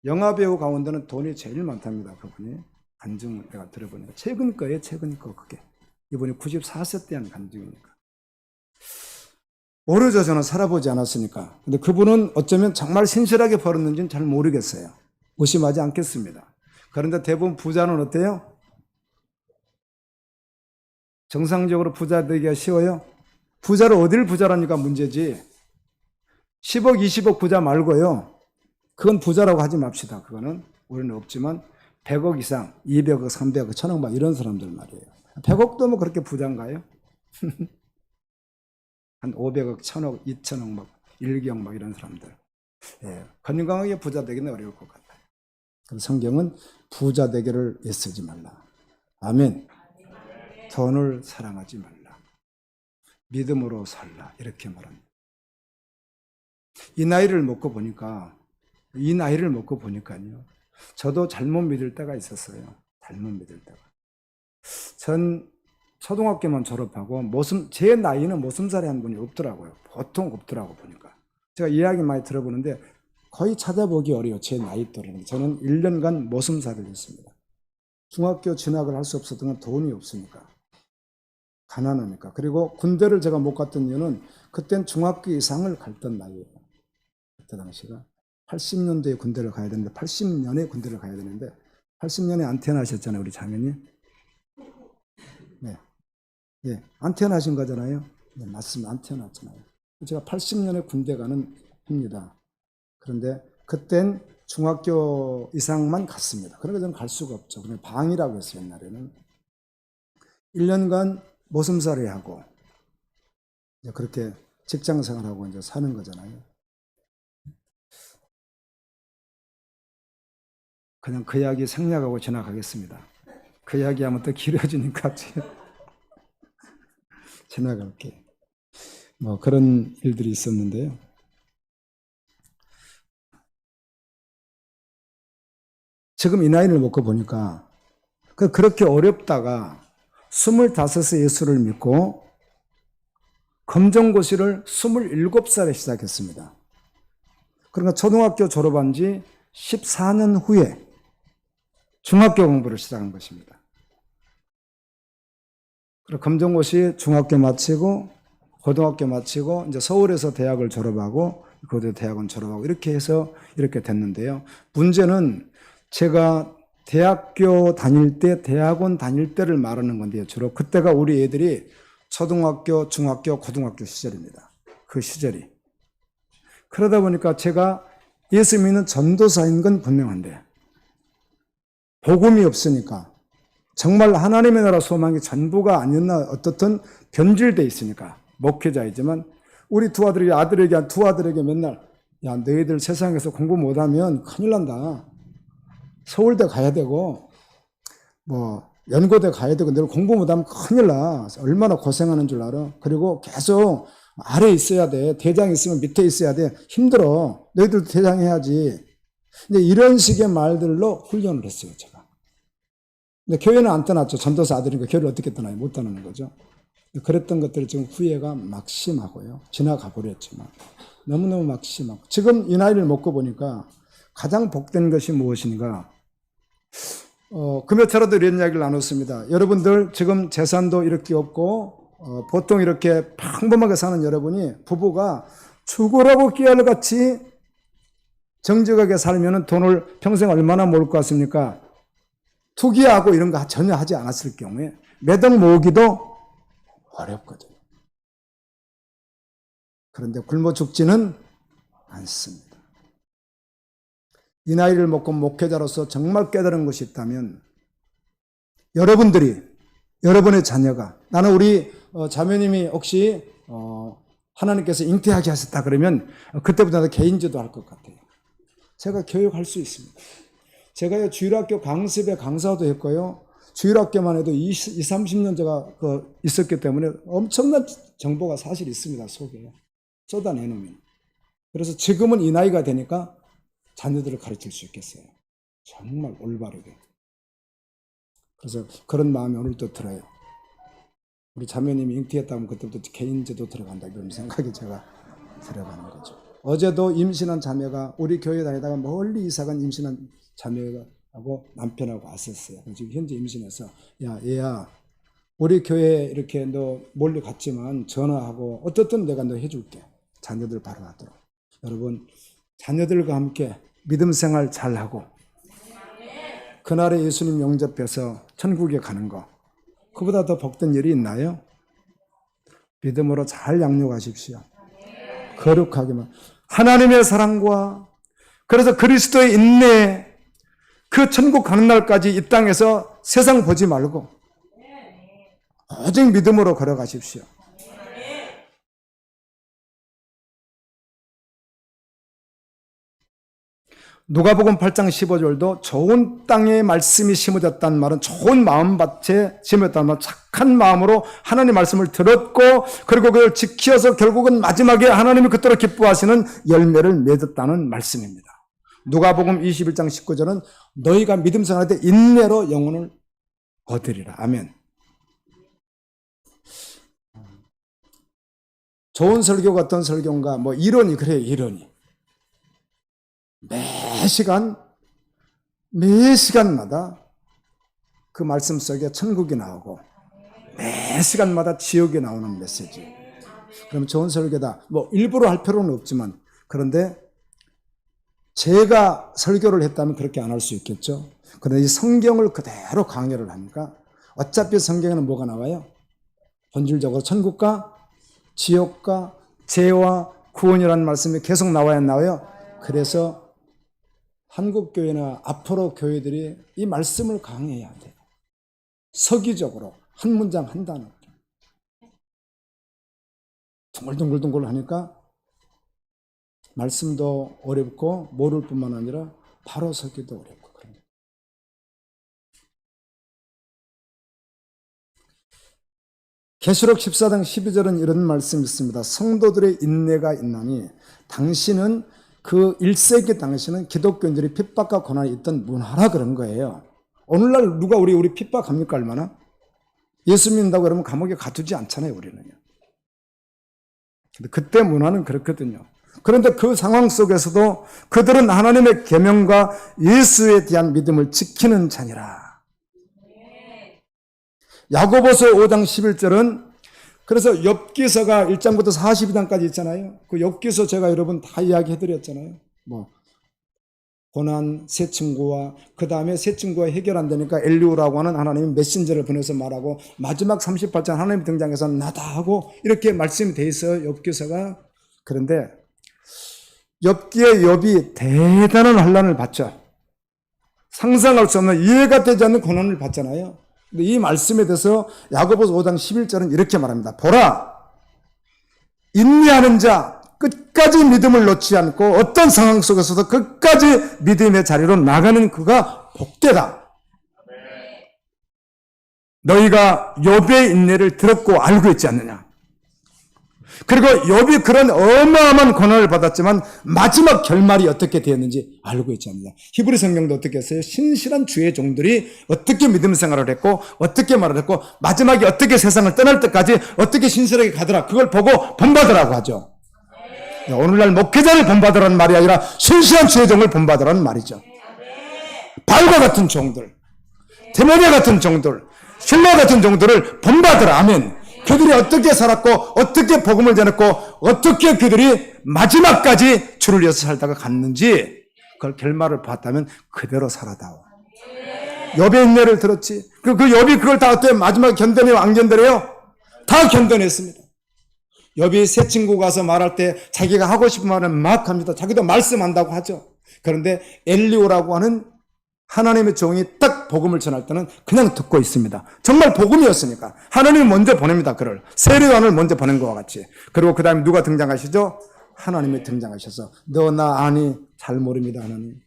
영화배우 가운데는 돈이 제일 많답니다. 그분이. 간증을 내가 들어보니까. 최근 거예요. 최근 거 그게. 이분이 94세 때 한 간증이니까. 모르죠. 저는 살아보지 않았으니까. 근데 그분은 어쩌면 정말 신실하게 벌었는지는 잘 모르겠어요. 의심하지 않겠습니다. 그런데 대부분 부자는 어때요? 정상적으로 부자 되기가 쉬워요? 부자를 어딜 부자라니까 문제지. 10억, 20억 부자 말고요. 그건 부자라고 하지 맙시다. 그거는 우리는 없지만 100억 이상, 200억, 300억, 1000억 막 이런 사람들 말이에요. 100억도 뭐 그렇게 부자인가요? 한 500억, 1000억, 2000억, 막 1경 막 이런 사람들. 예, 건강하게 부자 되기는 어려울 것 같아요. 그래서 성경은 부자 되기를 애쓰지 말라. 아멘. 돈을 사랑하지 말라. 믿음으로 살라. 이렇게 말합니다. 이 나이를 먹고 보니까요. 저도 잘못 믿을 때가 있었어요. 잘못 믿을 때가. 전 초등학교만 졸업하고 제 나이는 모슴살이 한 분이 없더라고요. 보통 없더라고 보니까. 제가 이야기 많이 들어보는데 거의 찾아보기 어려워요. 제 나이 또래는. 저는 1년간 모슴살을 했습니다. 중학교 진학을 할 수 없었던 건 돈이 없으니까. 가난하니까. 그리고 군대를 제가 못 갔던 이유는 그땐 중학교 이상을 갔던 나이예요. 그때 당시가 80년대에 군대를 가야 되는데 80년에 군대를 가야 되는데 80년에 안 태어나셨잖아요. 우리 자매님. 네. 예, 안 태어나신 거잖아요. 네, 맞습니다. 안 태어났잖아요. 제가 80년에 군대 가는 합니다. 그런데 그땐 중학교 이상만 갔습니다. 그러니까 저는 갈 수가 없죠. 그냥 방이라고 했어요. 옛날에는. 1년간 모슴살이 하고 이제 그렇게 직장 생활하고 이제 사는 거잖아요. 그냥 그 이야기 생략하고 지나가겠습니다. 그 이야기하면 또 길어지니까 지나갈게요. 뭐 그런 일들이 있었는데요. 지금 이 나이를 먹고 보니까 그렇게 어렵다가 25세 예수를 믿고 검정고시를 27살에 시작했습니다. 그러니까 초등학교 졸업한 지 14년 후에 중학교 공부를 시작한 것입니다. 그리고 검정고시 중학교 마치고 고등학교 마치고 이제 서울에서 대학을 졸업하고 고대 대학원 졸업하고 이렇게 해서 이렇게 됐는데요. 문제는 제가 대학교 다닐 때, 대학원 다닐 때를 말하는 건데요. 주로 그때가 우리 애들이 초등학교, 중학교, 고등학교 시절입니다. 그 시절이. 그러다 보니까 제가 예수 믿는 전도사인 건 분명한데 복음이 없으니까 정말 하나님의 나라 소망이 전부가 아니었나 어떻든 변질돼 있으니까 목회자이지만 우리 두 아들에게 맨날 야 너희들 세상에서 공부 못하면 큰일 난다. 서울대 가야 되고 뭐 연고대 가야 되고 너희 공부 못하면 큰일 나. 얼마나 고생하는 줄 알아. 그리고 계속 아래에 있어야 돼. 대장이 있으면 밑에 있어야 돼. 힘들어. 너희들도 대장 해야지. 근데 이런 식의 말들로 훈련을 했어요, 제가. 근데 교회는 안 떠났죠. 전도사 아들이니까 교회를 어떻게 떠나요? 못 떠나는 거죠. 그랬던 것들이 지금 후회가 막심하고요. 지나가 버렸지만. 너무너무 막심하고. 지금 이 나이를 먹고 보니까 가장 복된 것이 무엇인가? 그 몇 차례도 이런 이야기를 나눴습니다. 여러분들 지금 재산도 이렇게 없고 보통 이렇게 평범하게 사는 여러분이 부부가 죽으라고 깨알같이 정직하게 살면 돈을 평생 얼마나 모을 것 같습니까? 투기하고 이런 거 전혀 하지 않았을 경우에 매덕 모으기도 어렵거든요. 그런데 굶어 죽지는 않습니다. 이 나이를 먹고 목회자로서 정말 깨달은 것이 있다면 여러분들이, 여러분의 자녀가, 나는 우리 자매님이 혹시 하나님께서 잉태하게 하셨다 그러면 그때부터 개인지도 할 것 같아요. 제가 교육할 수 있습니다. 제가요 주일학교 강습에 강사도 했고요. 주일학교만 해도 30년 제가 있었기 때문에 엄청난 정보가 사실 있습니다. 속에 쏟아내놓으면. 그래서 지금은 이 나이가 되니까 자녀들을 가르칠 수 있겠어요. 정말 올바르게. 그래서 그런 마음이 오늘도 들어요. 우리 자매님이 잉태했다면 그때부터 개인제도 들어간다 이런 생각이 제가 들어가는 거죠. 어제도 임신한 자매가 우리 교회 다니다가 멀리 이사간 임신한 자매하고 남편하고 왔었어요. 지금 현재 임신해서 야 얘야 우리 교회 이렇게 너 멀리 갔지만 전화하고 어떻든 내가 너 해줄게. 자녀들 바로 하도록. 여러분 자녀들과 함께 믿음 생활 잘하고 그날에 예수님 영접해서 천국에 가는 거 그보다 더 복된 일이 있나요? 믿음으로 잘 양육하십시오. 거룩하게만. 하나님의 사랑과 그래서 그리스도의 인내 그 천국 가는 날까지 이 땅에서 세상 보지 말고 오직 믿음으로 걸어가십시오. 누가복음 8장 15절도 좋은 땅에 말씀이 심어졌다는 말은 좋은 마음밭에 심어졌다는 말, 착한 마음으로 하나님의 말씀을 들었고 그리고 그걸 지켜서 결국은 마지막에 하나님이 그토록 기뻐하시는 열매를 맺었다는 말씀입니다. 누가복음 21장 19절은 너희가 믿음 생활할 때 인내로 영혼을 얻으리라. 아멘. 좋은 설교가 어떤 설교인가? 뭐 이론이 그래요. 이론이. 매 시간마다 그 말씀 속에 천국이 나오고 매 시간마다 지옥이 나오는 메시지. 그럼 좋은 설교다. 뭐 일부러 할 필요는 없지만 그런데 제가 설교를 했다면 그렇게 안 할 수 있겠죠. 그런데 이 성경을 그대로 강의를 하니까 어차피 성경에는 뭐가 나와요? 본질적으로 천국과 지옥과 죄와 구원이라는 말씀이 계속 나와야 나와요. 그래서 한국교회나 앞으로 교회들이 이 말씀을 강해야 돼요. 서기적으로 한 문장 한 단어. 둥글둥글둥글 하니까 말씀도 어렵고 모를 뿐만 아니라 바로 서기도 어렵고 그런 거예요. 계시록 14장 12절은 이런 말씀이 있습니다. 성도들의 인내가 있나니 당신은 그 1세기 당시는 기독교인들이 핍박과 고난이 있던 문화라 그런 거예요. 오늘날 누가 우리 핍박합니까 얼마나? 예수 믿는다고 그러면 감옥에 가두지 않잖아요 우리는요. 근데 그때 문화는 그렇거든요. 그런데 그 상황 속에서도 그들은 하나님의 계명과 예수에 대한 믿음을 지키는 자니라. 야고보서 5장 11절은 그래서 욥기서가 1장부터 42장까지 있잖아요. 그 욥기서 제가 여러분 다 이야기해드렸잖아요. 뭐 고난 새 친구와 그 다음에 새 친구가 해결 안 되니까 엘리우라고 하는 하나님이 메신저를 보내서 말하고 마지막 38장 하나님 등장해서 나다 하고 이렇게 말씀이 돼 있어요. 욥기서가. 그런데 욥기의 욥이 대단한 환난을 받죠. 상상할 수 없는 이해가 되지 않는 고난을 받잖아요. 근데 이 말씀에 대해서 야고보서 5장 11절은 이렇게 말합니다. 보라, 인내하는 자 끝까지 믿음을 놓지 않고 어떤 상황 속에서도 끝까지 믿음의 자리로 나가는 그가 복되다. 너희가 욥의 인내를 들었고 알고 있지 않느냐. 그리고 욥이 그런 어마어마한 고난을 받았지만 마지막 결말이 어떻게 되었는지 알고 있지 않느냐. 히브리 성경도 어떻게 했어요? 신실한 주의 종들이 어떻게 믿음 생활을 했고 어떻게 말을 했고 마지막에 어떻게 세상을 떠날 때까지 어떻게 신실하게 가더라. 그걸 보고 본받으라고 하죠. 오늘날 목회자를 본받으라는 말이 아니라 신실한 주의 종을 본받으라는 말이죠. 바울과 같은 종들, 디모데 같은 종들, 실로 같은 종들을 본받으라. 아멘. 그들이 어떻게 살았고 어떻게 복음을 전했고 어떻게 그들이 마지막까지 주를 위해서 살다가 갔는지 그걸 결말을 봤다면 그대로 살아다오. 욥의 인내를 들었지. 그 욥이 그걸 다 어떻게 마지막에 견뎌내요? 안 견뎌내요? 다 견뎌냈습니다. 욥이 새 친구 가서 말할 때 자기가 하고 싶은 말은 막 합니다. 자기도 말씀한다고 하죠. 그런데 엘리오라고 하는 하나님의 종이 딱 복음을 전할 때는 그냥 듣고 있습니다. 정말 복음이었으니까 하나님이 먼저 보냅니다. 그를 세례요한을 먼저 보낸 것과 같이. 그리고 그 다음에 누가 등장하시죠? 하나님이 등장하셔서 너 나 아니? 잘 모릅니다. 하나님.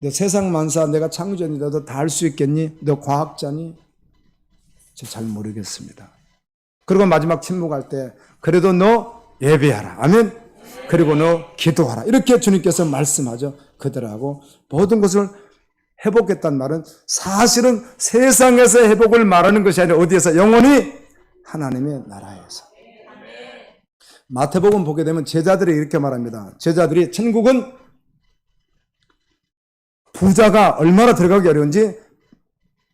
너 세상 만사 내가 창조자인데 너 다 알 수 있겠니? 너 과학자니? 저 잘 모르겠습니다. 그리고 마지막 침묵할 때 그래도 너 예배하라. 아멘. 그리고 너 기도하라. 이렇게 주님께서 말씀하죠. 그들하고 모든 것을 회복했단 말은 사실은 세상에서 회복을 말하는 것이 아니라 어디에서? 영원히 하나님의 나라에서. 마태복음 보게 되면 제자들이 이렇게 말합니다. 제자들이 천국은 부자가 얼마나 들어가기 어려운지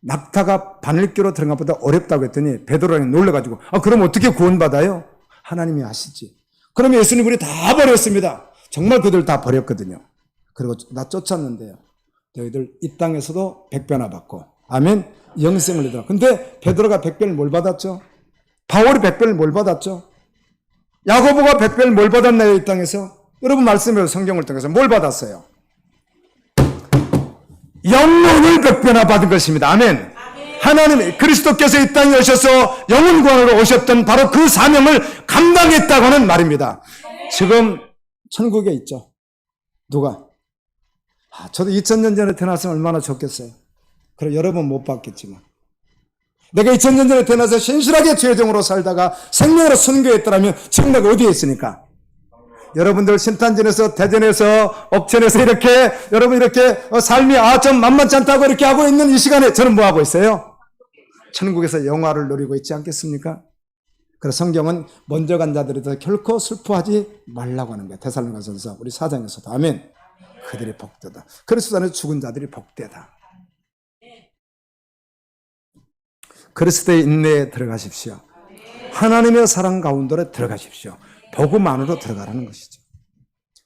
낙타가 바늘기로 들어간 것보다 어렵다고 했더니 베드로가 놀라가지고 그럼 어떻게 구원받아요? 하나님이 아시지. 그러면 예수님 우리 다 버렸습니다. 정말 그들 다 버렸거든요. 그리고 나 쫓았는데요. 너희들 이 땅에서도 백배나 받고 아멘 영생을 얻으라. 근데 베드로가 백배를 뭘 받았죠? 바울이 백배를 뭘 받았죠? 야고보가 백배를 뭘 받았나요? 이 땅에서? 여러분 말씀해요. 성경을 통해서 뭘 받았어요? 영혼을 백배나 받은 것입니다. 아멘. 하나님 그리스도께서 이 땅에 오셔서 영혼 구원으로 오셨던 바로 그 사명을 감당했다고 하는 말입니다. 지금 천국에 있죠. 누가? 저도 2000년 전에 태어났으면 얼마나 좋겠어요. 그래 여러분 못 받겠지만 내가 2000년 전에 태어나서 신실하게 죄정으로 살다가 생명으로 순교했더라면 지금 내가 어디에 있으니까? 여러분들 신탄진에서 대전에서 옥천에서 이렇게 여러분 이렇게 삶이 좀 만만치 않다고 이렇게 하고 있는 이 시간에 저는 뭐 하고 있어요? 천국에서 영화를 누리고 있지 않겠습니까? 그래서 성경은 먼저 간 자들에 대해서 결코 슬퍼하지 말라고 하는 거예요. 데살로니가전서 우리 4장에서도 아멘. 그들이 복되다. 그리스도 안에 죽은 자들이 복되다. 그리스도의 인내에 들어가십시오. 하나님의 사랑 가운데로 들어가십시오. 복음 안으로 들어가라는 것이죠.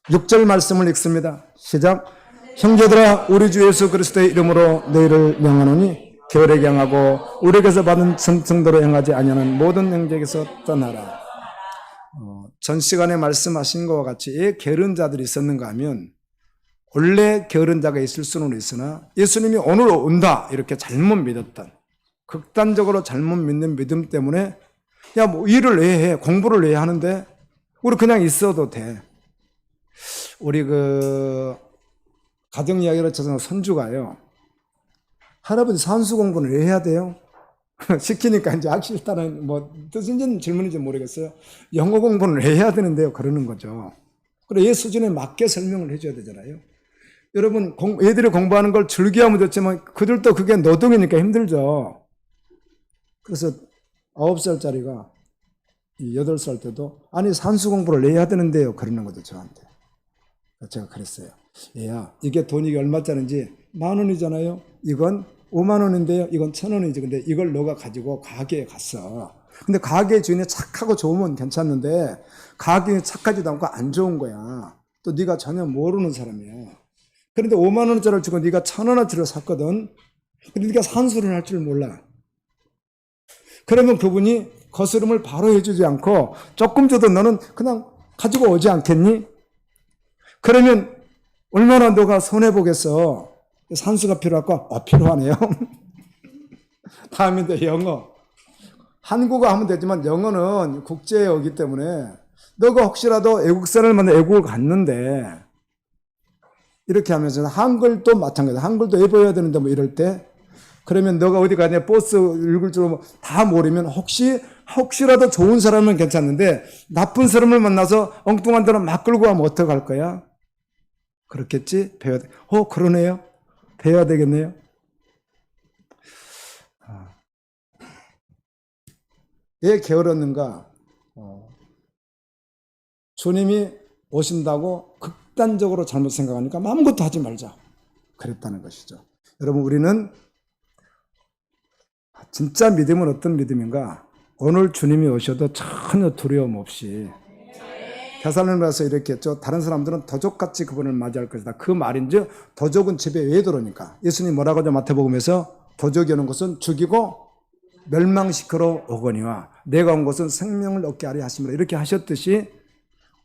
6절 말씀을 읽습니다. 시작. 형제들아 우리 주 예수 그리스도의 이름으로 너희를 명하노니 게으르게 행하고 우리에게서 받은 성도로 행하지 아니하는 모든 형제에게서 떠나라. 전 시간에 말씀하신 것과 같이 왜 게으른 자들이 있었는가 하면 원래 게으른 자가 있을 수는 있으나 예수님이 오늘 온다 이렇게 잘못 믿었던 극단적으로 잘못 믿는 믿음 때문에 야 뭐 일을 왜 해? 공부를 왜 하는데 우리 그냥 있어도 돼. 우리 가정 이야기를 쳐서 손주가요. 할아버지 산수 공부는 왜 해야 돼요? 시키니까 이제 하기 싫다는 뜻인지는 질문인지 모르겠어요. 영어 공부는 왜 해야 되는데요? 그러는 거죠. 그래 얘 수준에 맞게 설명을 해줘야 되잖아요. 여러분 애들이 공부하는 걸 즐겨하면 좋지만 그들도 그게 노동이니까 힘들죠. 그래서 9살짜리가 8살 때도 아니 산수 공부를 왜 해야 되는데요? 그러는 거죠 저한테. 제가 그랬어요. 얘야 이게 돈이 얼마짜리인지 10,000원이잖아요. 이건 50,000원인데요. 이건 1,000원이지. 근데 이걸 너가 가지고 가게에 갔어. 근데 가게 주인이 착하고 좋으면 괜찮는데 가게에 착하지도 않고 안 좋은 거야. 또 네가 전혀 모르는 사람이야. 그런데 50,000원짜리를 주고 네가 1,000원어치를 샀거든. 근데 네가 산수를 할 줄 몰라. 그러면 그분이 거스름을 바로 해주지 않고 조금 줘도 너는 그냥 가지고 오지 않겠니? 그러면 얼마나 너가 손해보겠어. 산수가 필요할까? 필요하네요. 다음인데 영어. 한국어 하면 되지만 영어는 국제어이기 때문에 너가 혹시라도 애국사를 만나 애국을 갔는데 이렇게 하면서 한글도 마찬가지야. 한글도 외워야 되는데 뭐 이럴 때 그러면 너가 어디 가냐 버스 읽을 줄 다 모르면 혹시라도 좋은 사람은 괜찮은데 나쁜 사람을 만나서 엉뚱한 데로 막 끌고 가면 어떡할 거야? 그렇겠지? 배워야 돼. 그러네요. 배워야 되겠네요. 왜 게을렀는가? 주님이 오신다고 극단적으로 잘못 생각하니까 아무것도 하지 말자. 그랬다는 것이죠. 여러분 우리는 진짜 믿음은 어떤 믿음인가? 오늘 주님이 오셔도 전혀 두려움 없이 데살로니가서 이렇게 했죠. 다른 사람들은 더족같이 그분을 맞이할 것이다. 그 말인즉 더족은 집에 왜 들어오니까? 예수님 뭐라고 하죠? 마태복음에서 더족이 오는 것은 죽이고 멸망시키러 오거니와 내가 온 것은 생명을 얻게 하려 하심이라 이렇게 하셨듯이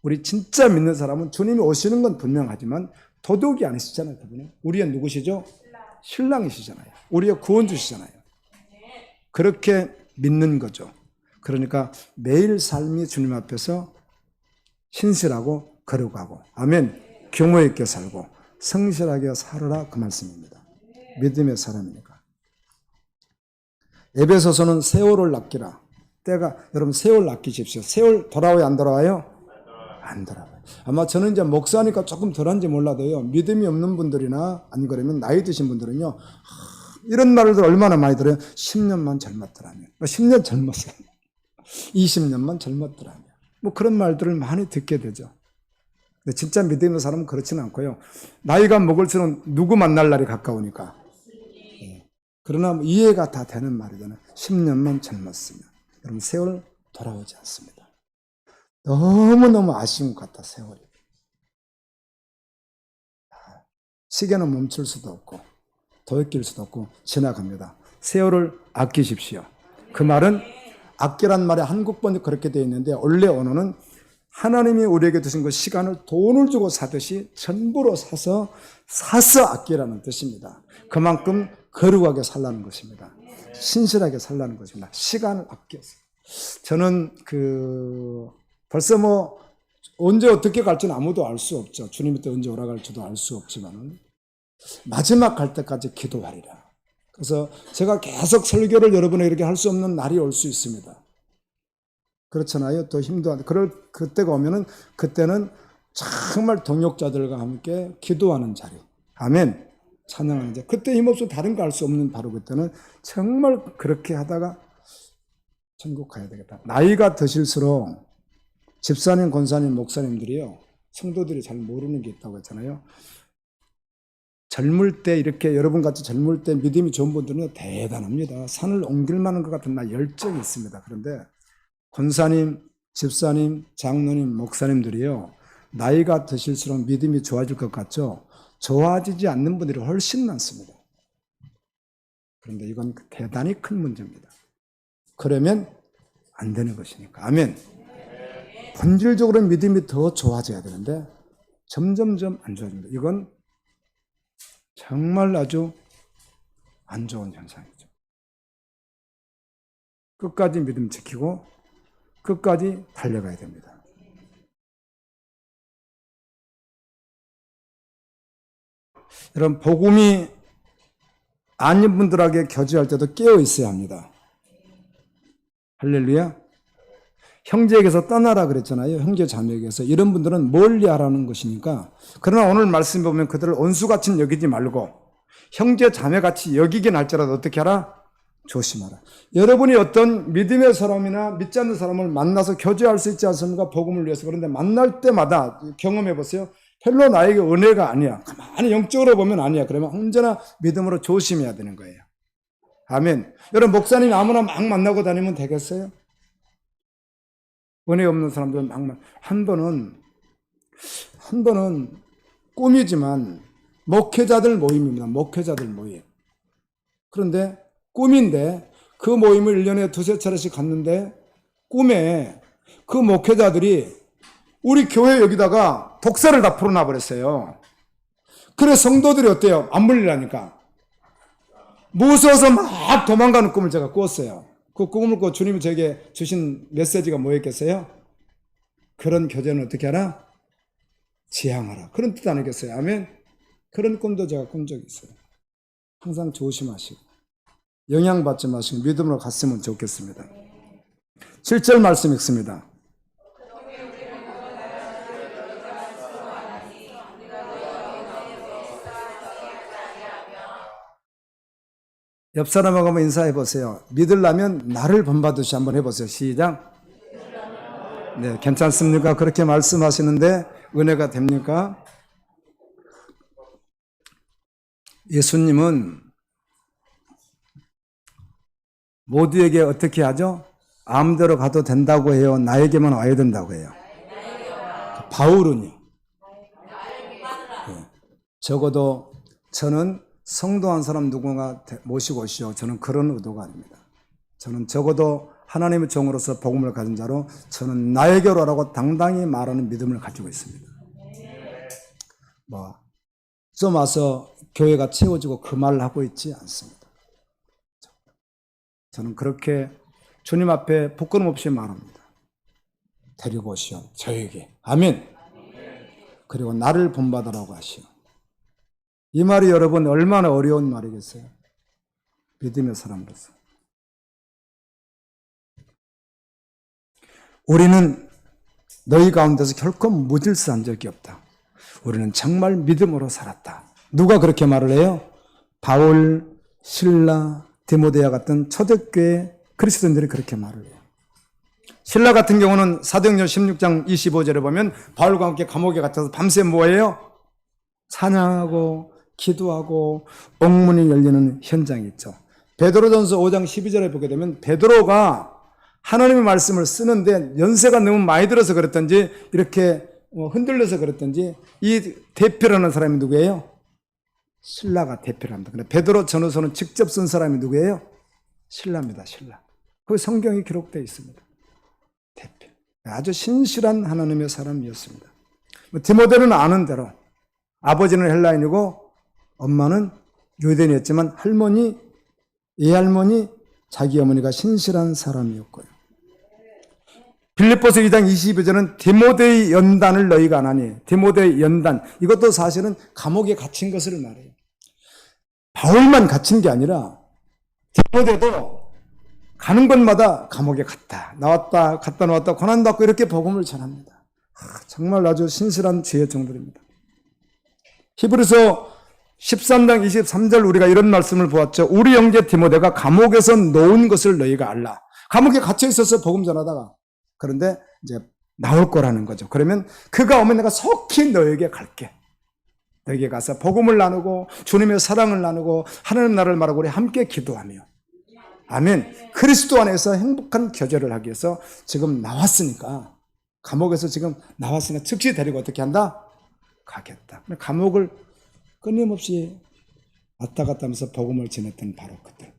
우리 진짜 믿는 사람은 주님이 오시는 건 분명하지만 도둑이 아니시잖아요. 그분은 우리의 누구시죠? 신랑이시잖아요. 우리의 구원주시잖아요. 그렇게 믿는 거죠. 그러니까 매일 삶이 주님 앞에서 신실하고 거룩하고 아멘, 경호 있게 살고 성실하게 살아라, 그 말씀입니다. 믿음의 사람이니까. 에베소서는 세월을 아끼라. 때가, 여러분 세월 아끼십시오. 세월 돌아와요, 안 돌아와요? 안 돌아와요. 아마 저는 이제 목사니까 조금 덜한지 몰라도요, 믿음이 없는 분들이나 안 그러면 나이 드신 분들은요, 이런 말을 얼마나 많이 들어요? 10년만 젊었더라면, 10년 젊었어요. 20년만 젊었더라면, 뭐 그런 말들을 많이 듣게 되죠. 근데 진짜 믿음 있는 사람은 그렇지는 않고요. 나이가 먹을수록 누구 만날 날이 가까우니까. 그러나 이해가 다 되는 말이잖아요. 10년만 젊었으면. 여러분 세월 돌아오지 않습니다. 너무너무 아쉬운 것 같다, 세월이. 시계는 멈출 수도 없고 도끼일 수도 없고 지나갑니다. 세월을 아끼십시오. 그 말은 아끼란 말에 한국 번역 그렇게 되어 있는데 원래 언어는 하나님이 우리에게 주신 그 시간을 돈을 주고 사듯이 전부로 사서 아끼라는 뜻입니다. 그만큼 거룩하게 살라는 것입니다. 신실하게 살라는 것입니다. 시간을 아껴서. 저는 벌써 뭐 언제 어떻게 갈지는 아무도 알 수 없죠. 주님이 또 언제 오라갈지도 알 수 없지만은 마지막 갈 때까지 기도하리라. 그래서 제가 계속 설교를 여러분에게 이렇게 할 수 없는 날이 올 수 있습니다. 그렇잖아요. 또 힘도 안 돼. 그때가 오면은 그때는 정말 동역자들과 함께 기도하는 자리. 아멘. 찬양하는 자리. 그때 힘없어 다른 거 알 수 없는 바로 그때는 정말 그렇게 하다가 천국 가야 되겠다. 나이가 드실수록 집사님, 권사님, 목사님들이요, 성도들이 잘 모르는 게 있다고 했잖아요. 젊을 때 이렇게 여러분같이 젊을 때 믿음이 좋은 분들은 대단합니다. 산을 옮길 만한 것 같은 날 열정이 있습니다. 그런데 권사님, 집사님, 장로님, 목사님들이요, 나이가 드실수록 믿음이 좋아질 것 같죠? 좋아지지 않는 분들이 훨씬 많습니다. 그런데 이건 대단히 큰 문제입니다. 그러면 안 되는 것이니까. 아멘. 본질적으로 믿음이 더 좋아져야 되는데 점점점 안 좋아집니다. 이건 정말 아주 안 좋은 현상이죠. 끝까지 믿음 지키고 끝까지 달려가야 됩니다. 여러분, 복음이 아닌 분들에게 교제할 때도 깨어 있어야 합니다. 할렐루야. 형제에게서 떠나라 그랬잖아요. 형제 자매에게서. 이런 분들은 멀리 하라는 것이니까. 그러나 오늘 말씀 보면 그들을 원수같이 여기지 말고 형제 자매같이 여기긴 할지라도 어떻게 하라? 조심하라. 여러분이 어떤 믿음의 사람이나 믿지 않는 사람을 만나서 교제할 수 있지 않습니까? 복음을 위해서. 그런데 만날 때마다 경험해 보세요. 별로 나에게 은혜가 아니야. 가만히 영적으로 보면 아니야. 그러면 언제나 믿음으로 조심해야 되는 거예요. 아멘. 여러분, 목사님 아무나 막 만나고 다니면 되겠어요? 은혜 없는 사람들은 막, 한 번은 꿈이지만 목회자들 모임입니다. 목회자들 모임. 그런데 꿈인데 그 모임을 1년에 두세 차례씩 갔는데 꿈에 그 목회자들이 우리 교회 여기다가 독사를 다 풀어놔 버렸어요. 그래 성도들이 어때요? 안 물리라니까. 무서워서 막 도망가는 꿈을 제가 꾸었어요. 그 꿈을 꾸고 주님이 저에게 주신 메시지가 뭐였겠어요? 그런 교제는 어떻게 하라? 지향하라. 그런 뜻 아니겠어요? 아멘? 그런 꿈도 제가 꾼 적이 있어요. 항상 조심하시고 영향받지 마시고 믿음으로 갔으면 좋겠습니다. 7절 말씀 읽습니다. 옆 사람하고 한번 인사해 보세요. 믿으려면 나를 본받듯이 한번 해보세요. 시작. 네, 괜찮습니까? 그렇게 말씀하시는데 은혜가 됩니까? 예수님은 모두에게 어떻게 하죠? 아무데로 가도 된다고 해요? 나에게만 와야 된다고 해요? 바울은요? 네. 적어도 저는 성도 한 사람 누군가 모시고 오시오. 저는 그런 의도가 아닙니다. 저는 적어도 하나님의 종으로서 복음을 가진 자로 저는 나에게로 라고 당당히 말하는 믿음을 가지고 있습니다. 좀 와서 교회가 채워지고 그 말을 하고 있지 않습니다. 저는 그렇게 주님 앞에 부끄럼 없이 말합니다. 데리고 오시오 저에게. 아멘. 그리고 나를 본받으라고 하시오. 이 말이 여러분 얼마나 어려운 말이겠어요. 믿음의 사람으로서. 우리는 너희 가운데서 결코 무질서한 적이 없다. 우리는 정말 믿음으로 살았다. 누가 그렇게 말을 해요? 바울, 실라, 디모데와 같은 초대교회 그리스도인들이 그렇게 말을 해요. 실라 같은 경우는 사도행전 16장 25절에 보면 바울과 함께 감옥에 갇혀서 밤새 뭐예요? 찬양하고 기도하고 옥문이 열리는 현장이 있죠. 베드로전서 5장 12절에 보게 되면 베드로가 하나님의 말씀을 쓰는데 연세가 너무 많이 들어서 그랬던지 이렇게 흔들려서 그랬던지 이 대표라는 사람이 누구예요? 실라가 대표를 합니다. 근데 베드로 전후서는 직접 쓴 사람이 누구예요? 실라입니다. 실라. 그 성경이 기록되어 있습니다. 대표. 아주 신실한 하나님의 사람이었습니다. 디모데는 아는 대로 아버지는 헬라인이고 엄마는 유대인이었지만 할머니, 예할머니, 자기 어머니가 신실한 사람이었고요. 빌립보서 2장 22절은 디모데의 연단을 너희가 안 하니. 디모데의 연단. 이것도 사실은 감옥에 갇힌 것을 말해요. 바울만 갇힌 게 아니라 디모데도 가는 곳마다 감옥에 갔다 나왔다 갔다 나왔다 고난받고 이렇게 복음을 전합니다. 정말 아주 신실한 주의 종들입니다. 히브리서 13장 23절 우리가 이런 말씀을 보았죠. 우리 형제 디모데가 감옥에서 놓은 것을 너희가 알라. 감옥에 갇혀 있어서 복음 전하다가 그런데 이제 나올 거라는 거죠. 그러면 그가 오면 내가 속히 너에게 갈게. 너에게 가서 복음을 나누고 주님의 사랑을 나누고 하나님 나라를 말하고 우리 함께 기도하며 아멘. 그리스도 안에서 행복한 교제를 하기 위해서 지금 나왔으니까 감옥에서 지금 나왔으니까 즉시 데리고 어떻게 한다? 가겠다. 감옥을 끊임없이 왔다 갔다 하면서 복음을 전했던 바로 그들.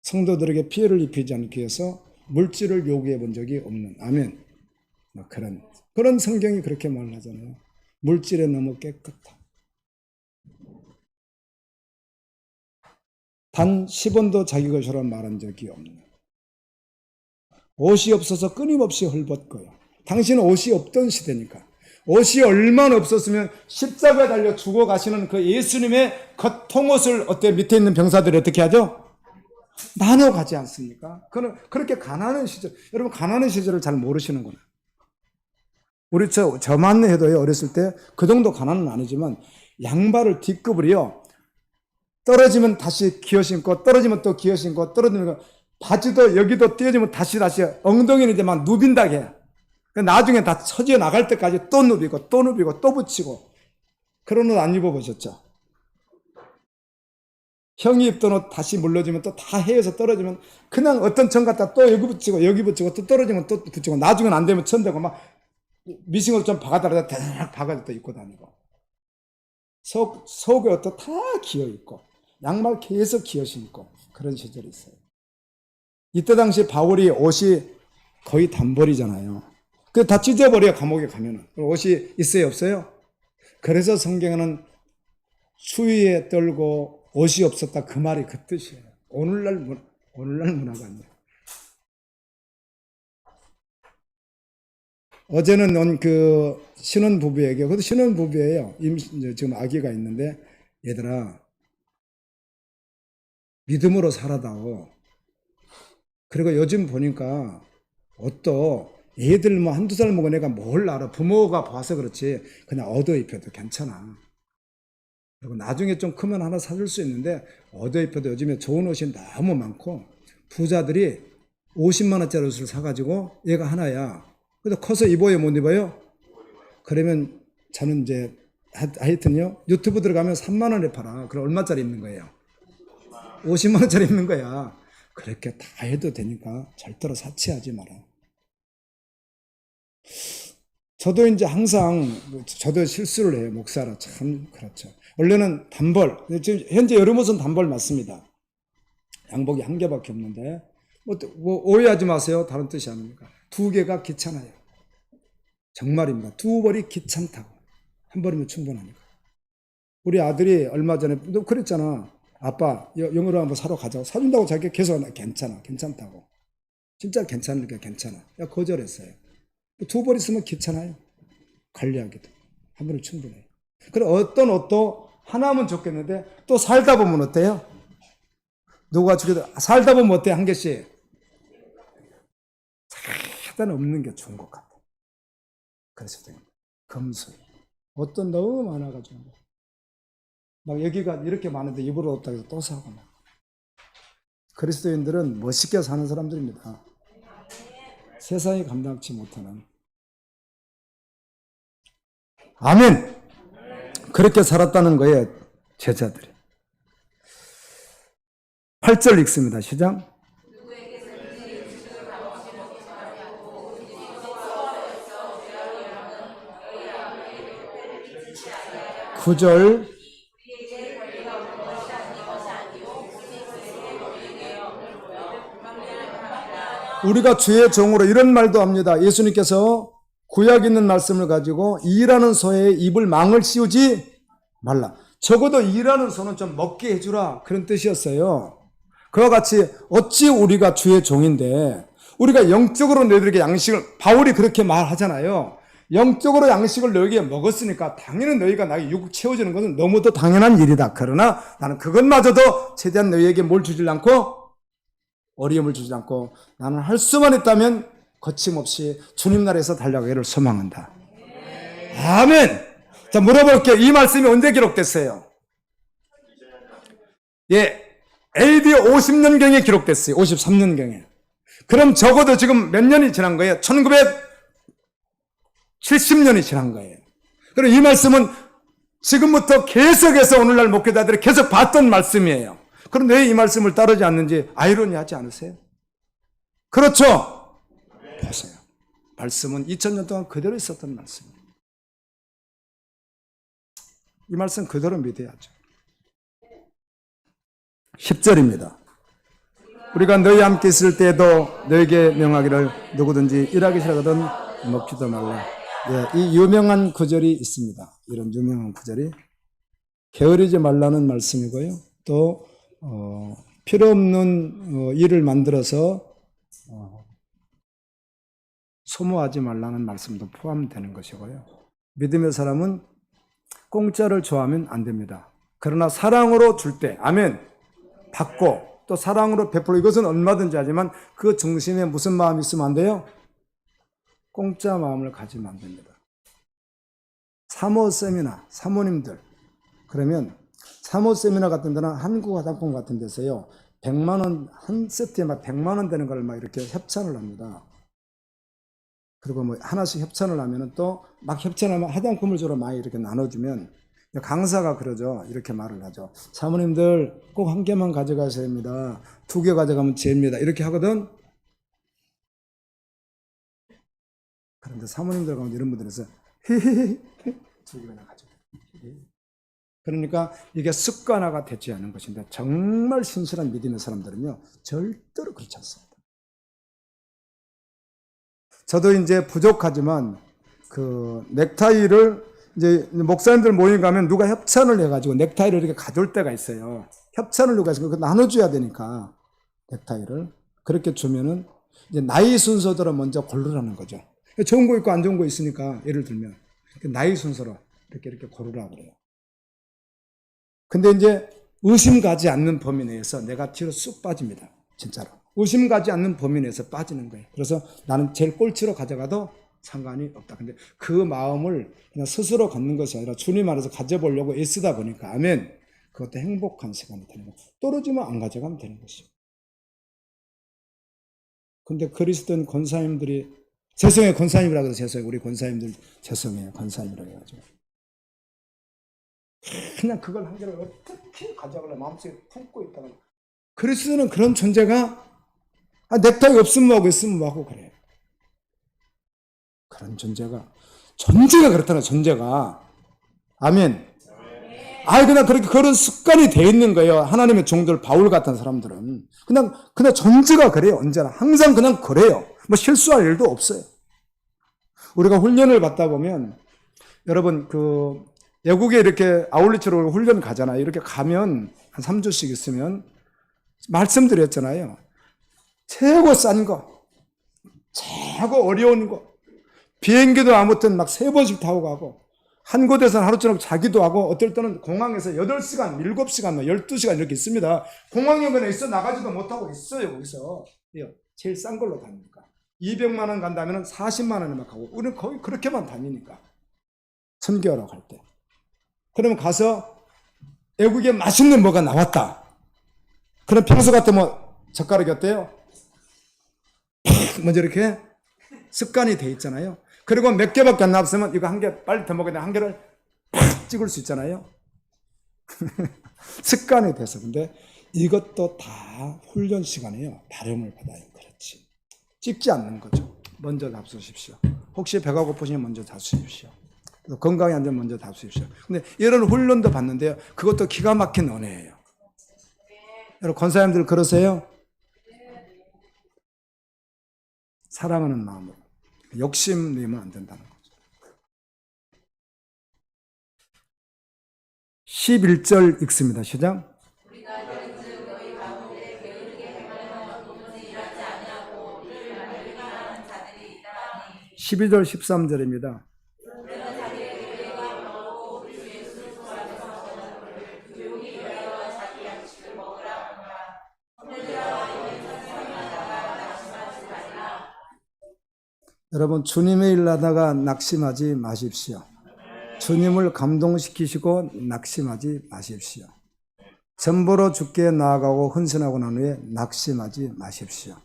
성도들에게 피해를 입히지 않기 위해서 물질을 요구해 본 적이 없는 아멘. 그런 성경이 그렇게 말하잖아요. 물질에 너무 깨끗하다. 단 10원도 자기 것이라 말한 적이 없는. 옷이 없어서 끊임없이 헐벗고요. 당신은 옷이 없던 시대니까. 옷이 얼마나 없었으면 십자가에 달려 죽어 가시는 그 예수님의 겉통옷을 어때 밑에 있는 병사들이 어떻게 하죠? 나눠 가지 않습니까? 그렇게 가난한 시절, 여러분 가난한 시절을 잘 모르시는구나. 우리 저만 해도요, 어렸을 때 그 정도 가난은 아니지만 양발을 뒷굽을요, 떨어지면 다시 기어 신고, 떨어지면 또 기어 신고, 떨어지면 거, 바지도 여기도 띄어지면 다시 엉덩이는 이제 막 누빈다게 해. 나중에 다 처지어 나갈 때까지 또 누비고, 또 누비고, 또 붙이고. 그런 옷 안 입어보셨죠? 형이 입던 옷 다시 물러지면 또 다 헤어서 떨어지면 그냥 어떤 천 갖다 또 여기 붙이고, 여기 붙이고, 또 떨어지면 또 붙이고, 나중에는 안 되면 천대고 막 미싱으로 좀 박아달라다 대략 박아서 또 입고 다니고. 속에 옷도 다 기어 있고, 양말 계속 기어 신고, 그런 시절이 있어요. 이때 당시 바울이 옷이 거의 단벌이잖아요. 다 찢어버려요, 감옥에 가면은. 옷이 있어요, 없어요? 그래서 성경에는 추위에 떨고 옷이 없었다. 그 말이 그 뜻이에요. 오늘날 문화가 아니에요. 어제는 온 그 신혼부부에게, 그것도 신혼부부예요. 지금 아기가 있는데, 얘들아, 믿음으로 살아다오. 그리고 요즘 보니까 옷도 애들 뭐 한두 살 먹은 애가 뭘 알아. 부모가 봐서 그렇지. 그냥 얻어 입혀도 괜찮아. 그리고 나중에 좀 크면 하나 사줄 수 있는데, 얻어 입혀도 요즘에 좋은 옷이 너무 많고, 부자들이 50만 원짜리 옷을 사가지고 얘가 하나야. 그래서 커서 입어요, 못 입어요? 그러면 저는 이제 하여튼요, 유튜브 들어가면 3만 원에 팔아. 그럼 얼마짜리 입는 거예요? 50만 원짜리 입는 거야. 그렇게 다 해도 되니까 절대로 사치하지 마라. 저도 이제 항상, 저도 실수를 해요, 목사라. 참, 그렇죠. 원래는 단벌, 지금 현재 여름 옷은 단벌 맞습니다. 양복이 한 개밖에 없는데, 오해하지 마세요. 다른 뜻이 아닙니까? 두 개가 귀찮아요. 정말입니다. 두 벌이 귀찮다고. 한 벌이면 충분하니까. 우리 아들이 얼마 전에 너 그랬잖아. 아빠 영어로 한번 사러 가자고. 사준다고 자기가 계속 괜찮아. 괜찮다고. 진짜 괜찮으니까 괜찮아. 야, 거절했어요. 두 벌 있으면 귀찮아요. 관리하기도. 한 번은 충분해요. 그럼 어떤 옷도 하나면 좋겠는데 또 살다 보면 어때요? 누가 주기도 살다 보면 어때요? 한 개씩. 하나는 없는 게 좋은 것 같아. 그래서 검술. 어떤 너무 많아가지고 막 여기가 이렇게 많은데 입으로 없다고 해서 또 사고 막. 그리스도인들은 멋있게 사는 사람들입니다. 세상이 감당치 못하는. 아멘. 그렇게 살았다는 거예요. 제자들이. 8절 읽습니다. 시작. 9절. 우리가 주의 종으로 이런 말도 합니다. 예수님께서 구약 있는 말씀을 가지고 일하는 소의 입을 망을 씌우지 말라. 적어도 일하는 소는 좀 먹게 해주라. 그런 뜻이었어요. 그와 같이 어찌 우리가 주의 종인데 우리가 영적으로 너희들에게 양식을, 바울이 그렇게 말하잖아요. 영적으로 양식을 너희에게 먹었으니까 당연히 너희가 나에게 육 채워주는 것은 너무도 당연한 일이다. 그러나 나는 그것마저도 최대한 너희에게 뭘 주지 않고 어려움을 주지 않고 나는 할 수만 있다면 거침없이 주님 나라에서 달려가기를 소망한다. 아멘. 자, 물어볼게요. 이 말씀이 언제 기록됐어요? 예, AD 50년경에 기록됐어요. 53년경에. 그럼 적어도 지금 몇 년이 지난 거예요? 1970년이 지난 거예요. 그럼 이 말씀은 지금부터 계속해서 오늘날 목회자들이 계속 봤던 말씀이에요. 그럼 왜 이 말씀을 따르지 않는지 아이러니하지 않으세요? 그렇죠? 보세요. 말씀은 2000년 동안 그대로 있었던 말씀이에요. 이 말씀 그대로 믿어야죠. 10절입니다. 우리가 너희 함께 있을 때에도 너에게 명하기를 누구든지 일하기 싫어하거든 먹지도 말라. 예, 이 유명한 구절이 있습니다. 이런 유명한 구절이 게으르지 말라는 말씀이고요. 또 필요 없는 일을 만들어서 소모하지 말라는 말씀도 포함되는 것이고요. 믿음의 사람은 공짜를 좋아하면 안 됩니다. 그러나 사랑으로 줄 때, 아멘, 받고 또 사랑으로 베풀어 이것은 얼마든지 하지만 그 중심에 무슨 마음이 있으면 안 돼요? 공짜 마음을 가지면 안 됩니다. 사모 세미나, 사모님들, 그러면 사모 세미나 같은 데는 한국화장품 같은 데서요, 100만 원, 한 세트에 막 100만 원 되는 걸 막 이렇게 협찬을 합니다. 그리고 뭐 하나씩 협찬을 하면은 또 막 협찬하면 화장품을 주로 많이 이렇게 나눠주면 강사가 그러죠. 이렇게 말을 하죠. 사모님들 꼭 한 개만 가져가셔야 합니다. 2개 가져가면 죄입니다. 이렇게 하거든. 그런데 사모님들 가운데 이런 분들은 히히히 2개나 가져가. 그러니까 이게 습관화가 되지 않은 것인데 정말 신실한 믿음의 사람들은요 절대로 그렇지 않습니다. 저도 이제 부족하지만 그 넥타이를 이제 목사님들 모임 가면 누가 협찬을 해가지고 넥타이를 이렇게 가져올 때가 있어요. 협찬을 누가 해서 나눠줘야 되니까 넥타이를 그렇게 주면은 이제 나이 순서대로 먼저 고르라는 거죠. 좋은 거 있고 안 좋은 거 있으니까 예를 들면 나이 순서로 이렇게 고르라고 그래요. 근데 이제 의심 가지 않는 범위 내에서 내가 뒤로 쑥 빠집니다. 진짜로. 의심 가지 않는 범위 내에서 빠지는 거예요. 그래서 나는 제일 꼴찌로 가져가도 상관이 없다. 근데 그 마음을 그냥 스스로 갖는 것이 아니라 주님 안에서 가져보려고 애쓰다 보니까 아멘. 그것도 행복한 시간이 되는 거예요. 떨어지면 안 가져가면 되는 것이죠. 근데 그리스도인 권사님들이 죄송해요. 권사님이라고 해서 죄송해요. 우리 권사님들 죄송해요. 권사님이라고 해가지고. 그냥 그걸 한 개를 어떻게 가져가려 마음속에 품고 있다가 그리스도는 그런 존재가 넥타이 없으면 뭐하고 있으면 뭐하고 그래요. 그런 존재가 그렇다는 존재가 아멘. 그냥 그렇게 그런 습관이 돼 있는 거예요. 하나님의 종들 바울 같은 사람들은 그냥 존재가 그래요. 언제나 항상 그냥 그래요. 뭐 실수할 일도 없어요. 우리가 훈련을 받다 보면 여러분 외국에 이렇게 아울리처로 훈련 가잖아요. 이렇게 가면 한 3주씩 있으면 말씀드렸잖아요. 최고 싼 거, 최고 어려운 거, 비행기도 아무튼 막 3번씩 타고 가고 한 곳에서는 하루 종일 자기도 하고 어떨 때는 공항에서 8시간, 7시간, 12시간 이렇게 있습니다. 공항에 그냥 있어 나가지도 못하고 있어요. 거기서 제일 싼 걸로 다니니까 200만 원 간다면 40만 원에 막 하고 우리는 거의 그렇게만 다니니까 선교하러 갈 때 그러면 가서 외국에 맛있는 뭐가 나왔다. 그럼 평소 같으면 젓가락이 어때요? 먼저 이렇게 습관이 돼 있잖아요. 그리고 몇 개밖에 안 남았으면 이거 한 개 빨리 더 먹어야 돼. 한 개를 팍 찍을 수 있잖아요. 습관이 돼서. 근데 이것도 다 훈련 시간이에요. 발음을 받아요. 그렇지. 찍지 않는 거죠. 먼저 잡수십시오. 혹시 배가 고프시면 먼저 잡수십시오. 건강에 안 되면 먼저 잡수십시오. 근데 이런 훈련도 받는데요. 그것도 기가 막힌 은혜예요. 여러분 권사님들 그러세요? 사랑하는 마음으로. 욕심 내면 안 된다는 거죠. 11절 읽습니다. 시작. 12절 13절입니다. 여러분 주님의 일 하다가 낙심하지 마십시오. 주님을 감동시키시고 낙심하지 마십시오. 전보로 주께 나아가고 헌신하고 난 후에 낙심하지 마십시오.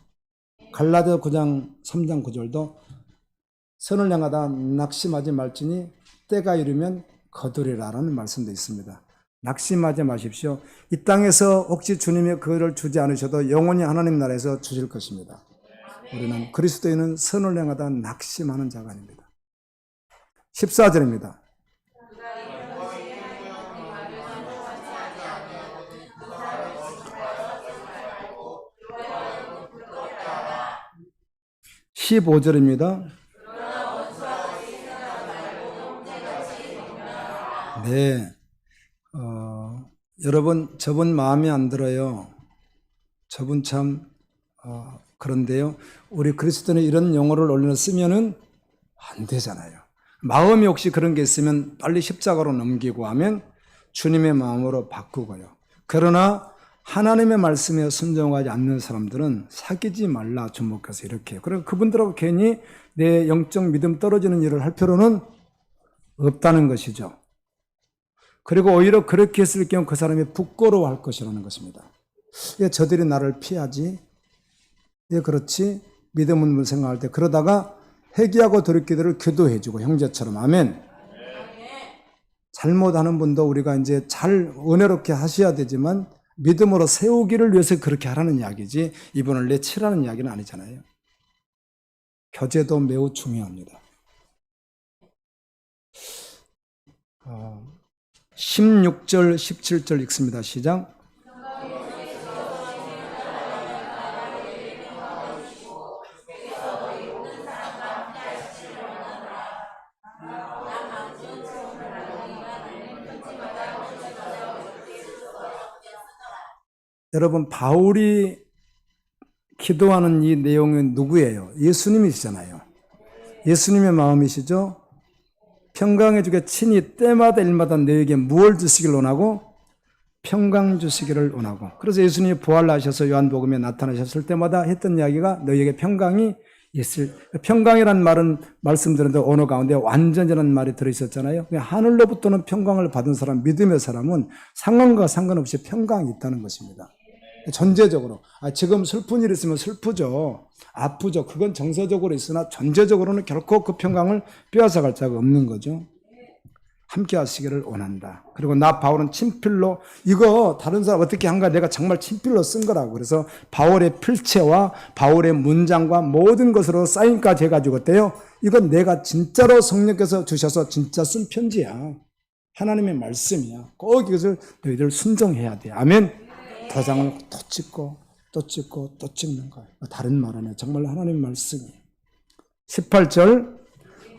갈라디아 9장 3장 9절도 선을 향하다 낙심하지 말지니 때가 이르면 거두리라라는 말씀도 있습니다. 낙심하지 마십시오. 이 땅에서 혹시 주님이 그를 주지 않으셔도 영원히 하나님 나라에서 주실 것입니다. 우리는 그리스도인은 선을 향하다 낙심하는 자가 아닙니다. 14절입니다. (15절입니다) 네, 여러분 저분 마음에 안 들어요. 저분 참 그런데요. 우리 그리스도는 이런 용어를 올려 쓰면은 안 되잖아요. 마음이 혹시 그런 게 있으면 빨리 십자가로 넘기고 하면 주님의 마음으로 바꾸고요. 그러나 하나님의 말씀에 순종하지 않는 사람들은 사귀지 말라 주목해서 이렇게 해요. 그리고 그분들하고 괜히 내 영적 믿음 떨어지는 일을 할 필요는 없다는 것이죠. 그리고 오히려 그렇게 했을 경우 그 사람이 부끄러워할 것이라는 것입니다. 저들이 나를 피하지. 그렇지. 믿음은 생각할 때 그러다가 회개하고 돌이키기를 기도해주고 형제처럼. 아멘. 잘못하는 분도 우리가 이제 잘 은혜롭게 하셔야 되지만 믿음으로 세우기를 위해서 그렇게 하라는 이야기지 이분을 내치라는 이야기는 아니잖아요. 교제도 매우 중요합니다. 16절 17절 읽습니다. 시작. 여러분 바울이 기도하는 이 내용은 누구예요? 예수님이시잖아요. 예수님의 마음이시죠? 평강해 주게 친히 때마다 일마다 너에게 무엇을 주시기를 원하고 평강 주시기를 원하고. 그래서 예수님이 부활하셔서 요한복음에 나타나셨을 때마다 했던 이야기가 너에게 평강이 있을. 평강이라는 말은 말씀드렸는데 언어 가운데 완전이라는 말이 들어있었잖아요. 하늘로부터는 평강을 받은 사람, 믿음의 사람은 상황과 상관없이 평강이 있다는 것입니다. 전제적으로 지금 슬픈 일이 있으면 슬프죠. 아프죠. 그건 정서적으로 있으나 전제적으로는 결코 그 평강을 빼앗아갈 자가 없는 거죠. 함께 하시기를 원한다. 그리고 나 바울은 친필로 이거 다른 사람 어떻게 한가 내가 정말 친필로 쓴 거라고. 그래서 바울의 필체와 바울의 문장과 모든 것으로 사인까지 해가지고 어때요? 이건 내가 진짜로 성령께서 주셔서 진짜 쓴 편지야. 하나님의 말씀이야. 꼭 이것을 너희들 순종해야 돼. 아멘. 도장을 또 찍고 또 찍고 또 찍는 거예요. 다른 말 아니에요. 정말 하나님의 말씀이에요. 18절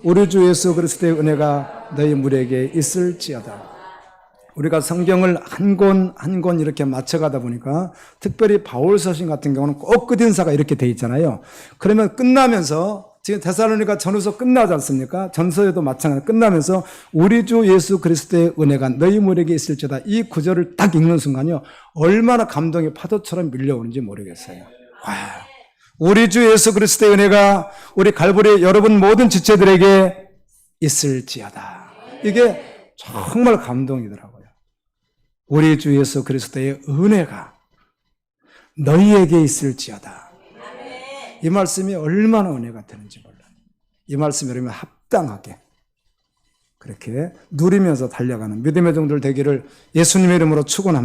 우리 주 예수 그리스도의 은혜가 너희 무리에게 있을지어다. 우리가 성경을 한 권 한 권 이렇게 맞춰가다 보니까 특별히 바울 서신 같은 경우는 꼭 끝인사가 이렇게 돼 있잖아요. 그러면 끝나면서 지금 데살로니가 전후서 끝나지 않습니까? 전서에도 마찬가지로 끝나면서 우리 주 예수 그리스도의 은혜가 너희 무리에게 있을지어다. 이 구절을 딱 읽는 순간요. 얼마나 감동의 파도처럼 밀려오는지 모르겠어요. 와. 우리 주 예수 그리스도의 은혜가 우리 갈보리 여러분 모든 지체들에게 있을지어다. 이게 정말 감동이더라고요. 우리 주 예수 그리스도의 은혜가 너희에게 있을지어다. 이 말씀이 얼마나 은혜가 되는지 몰라요. 이 말씀이 여러분 합당하게 그렇게 누리면서 달려가는 믿음의 종들 되기를 예수님의 이름으로 축원합니다.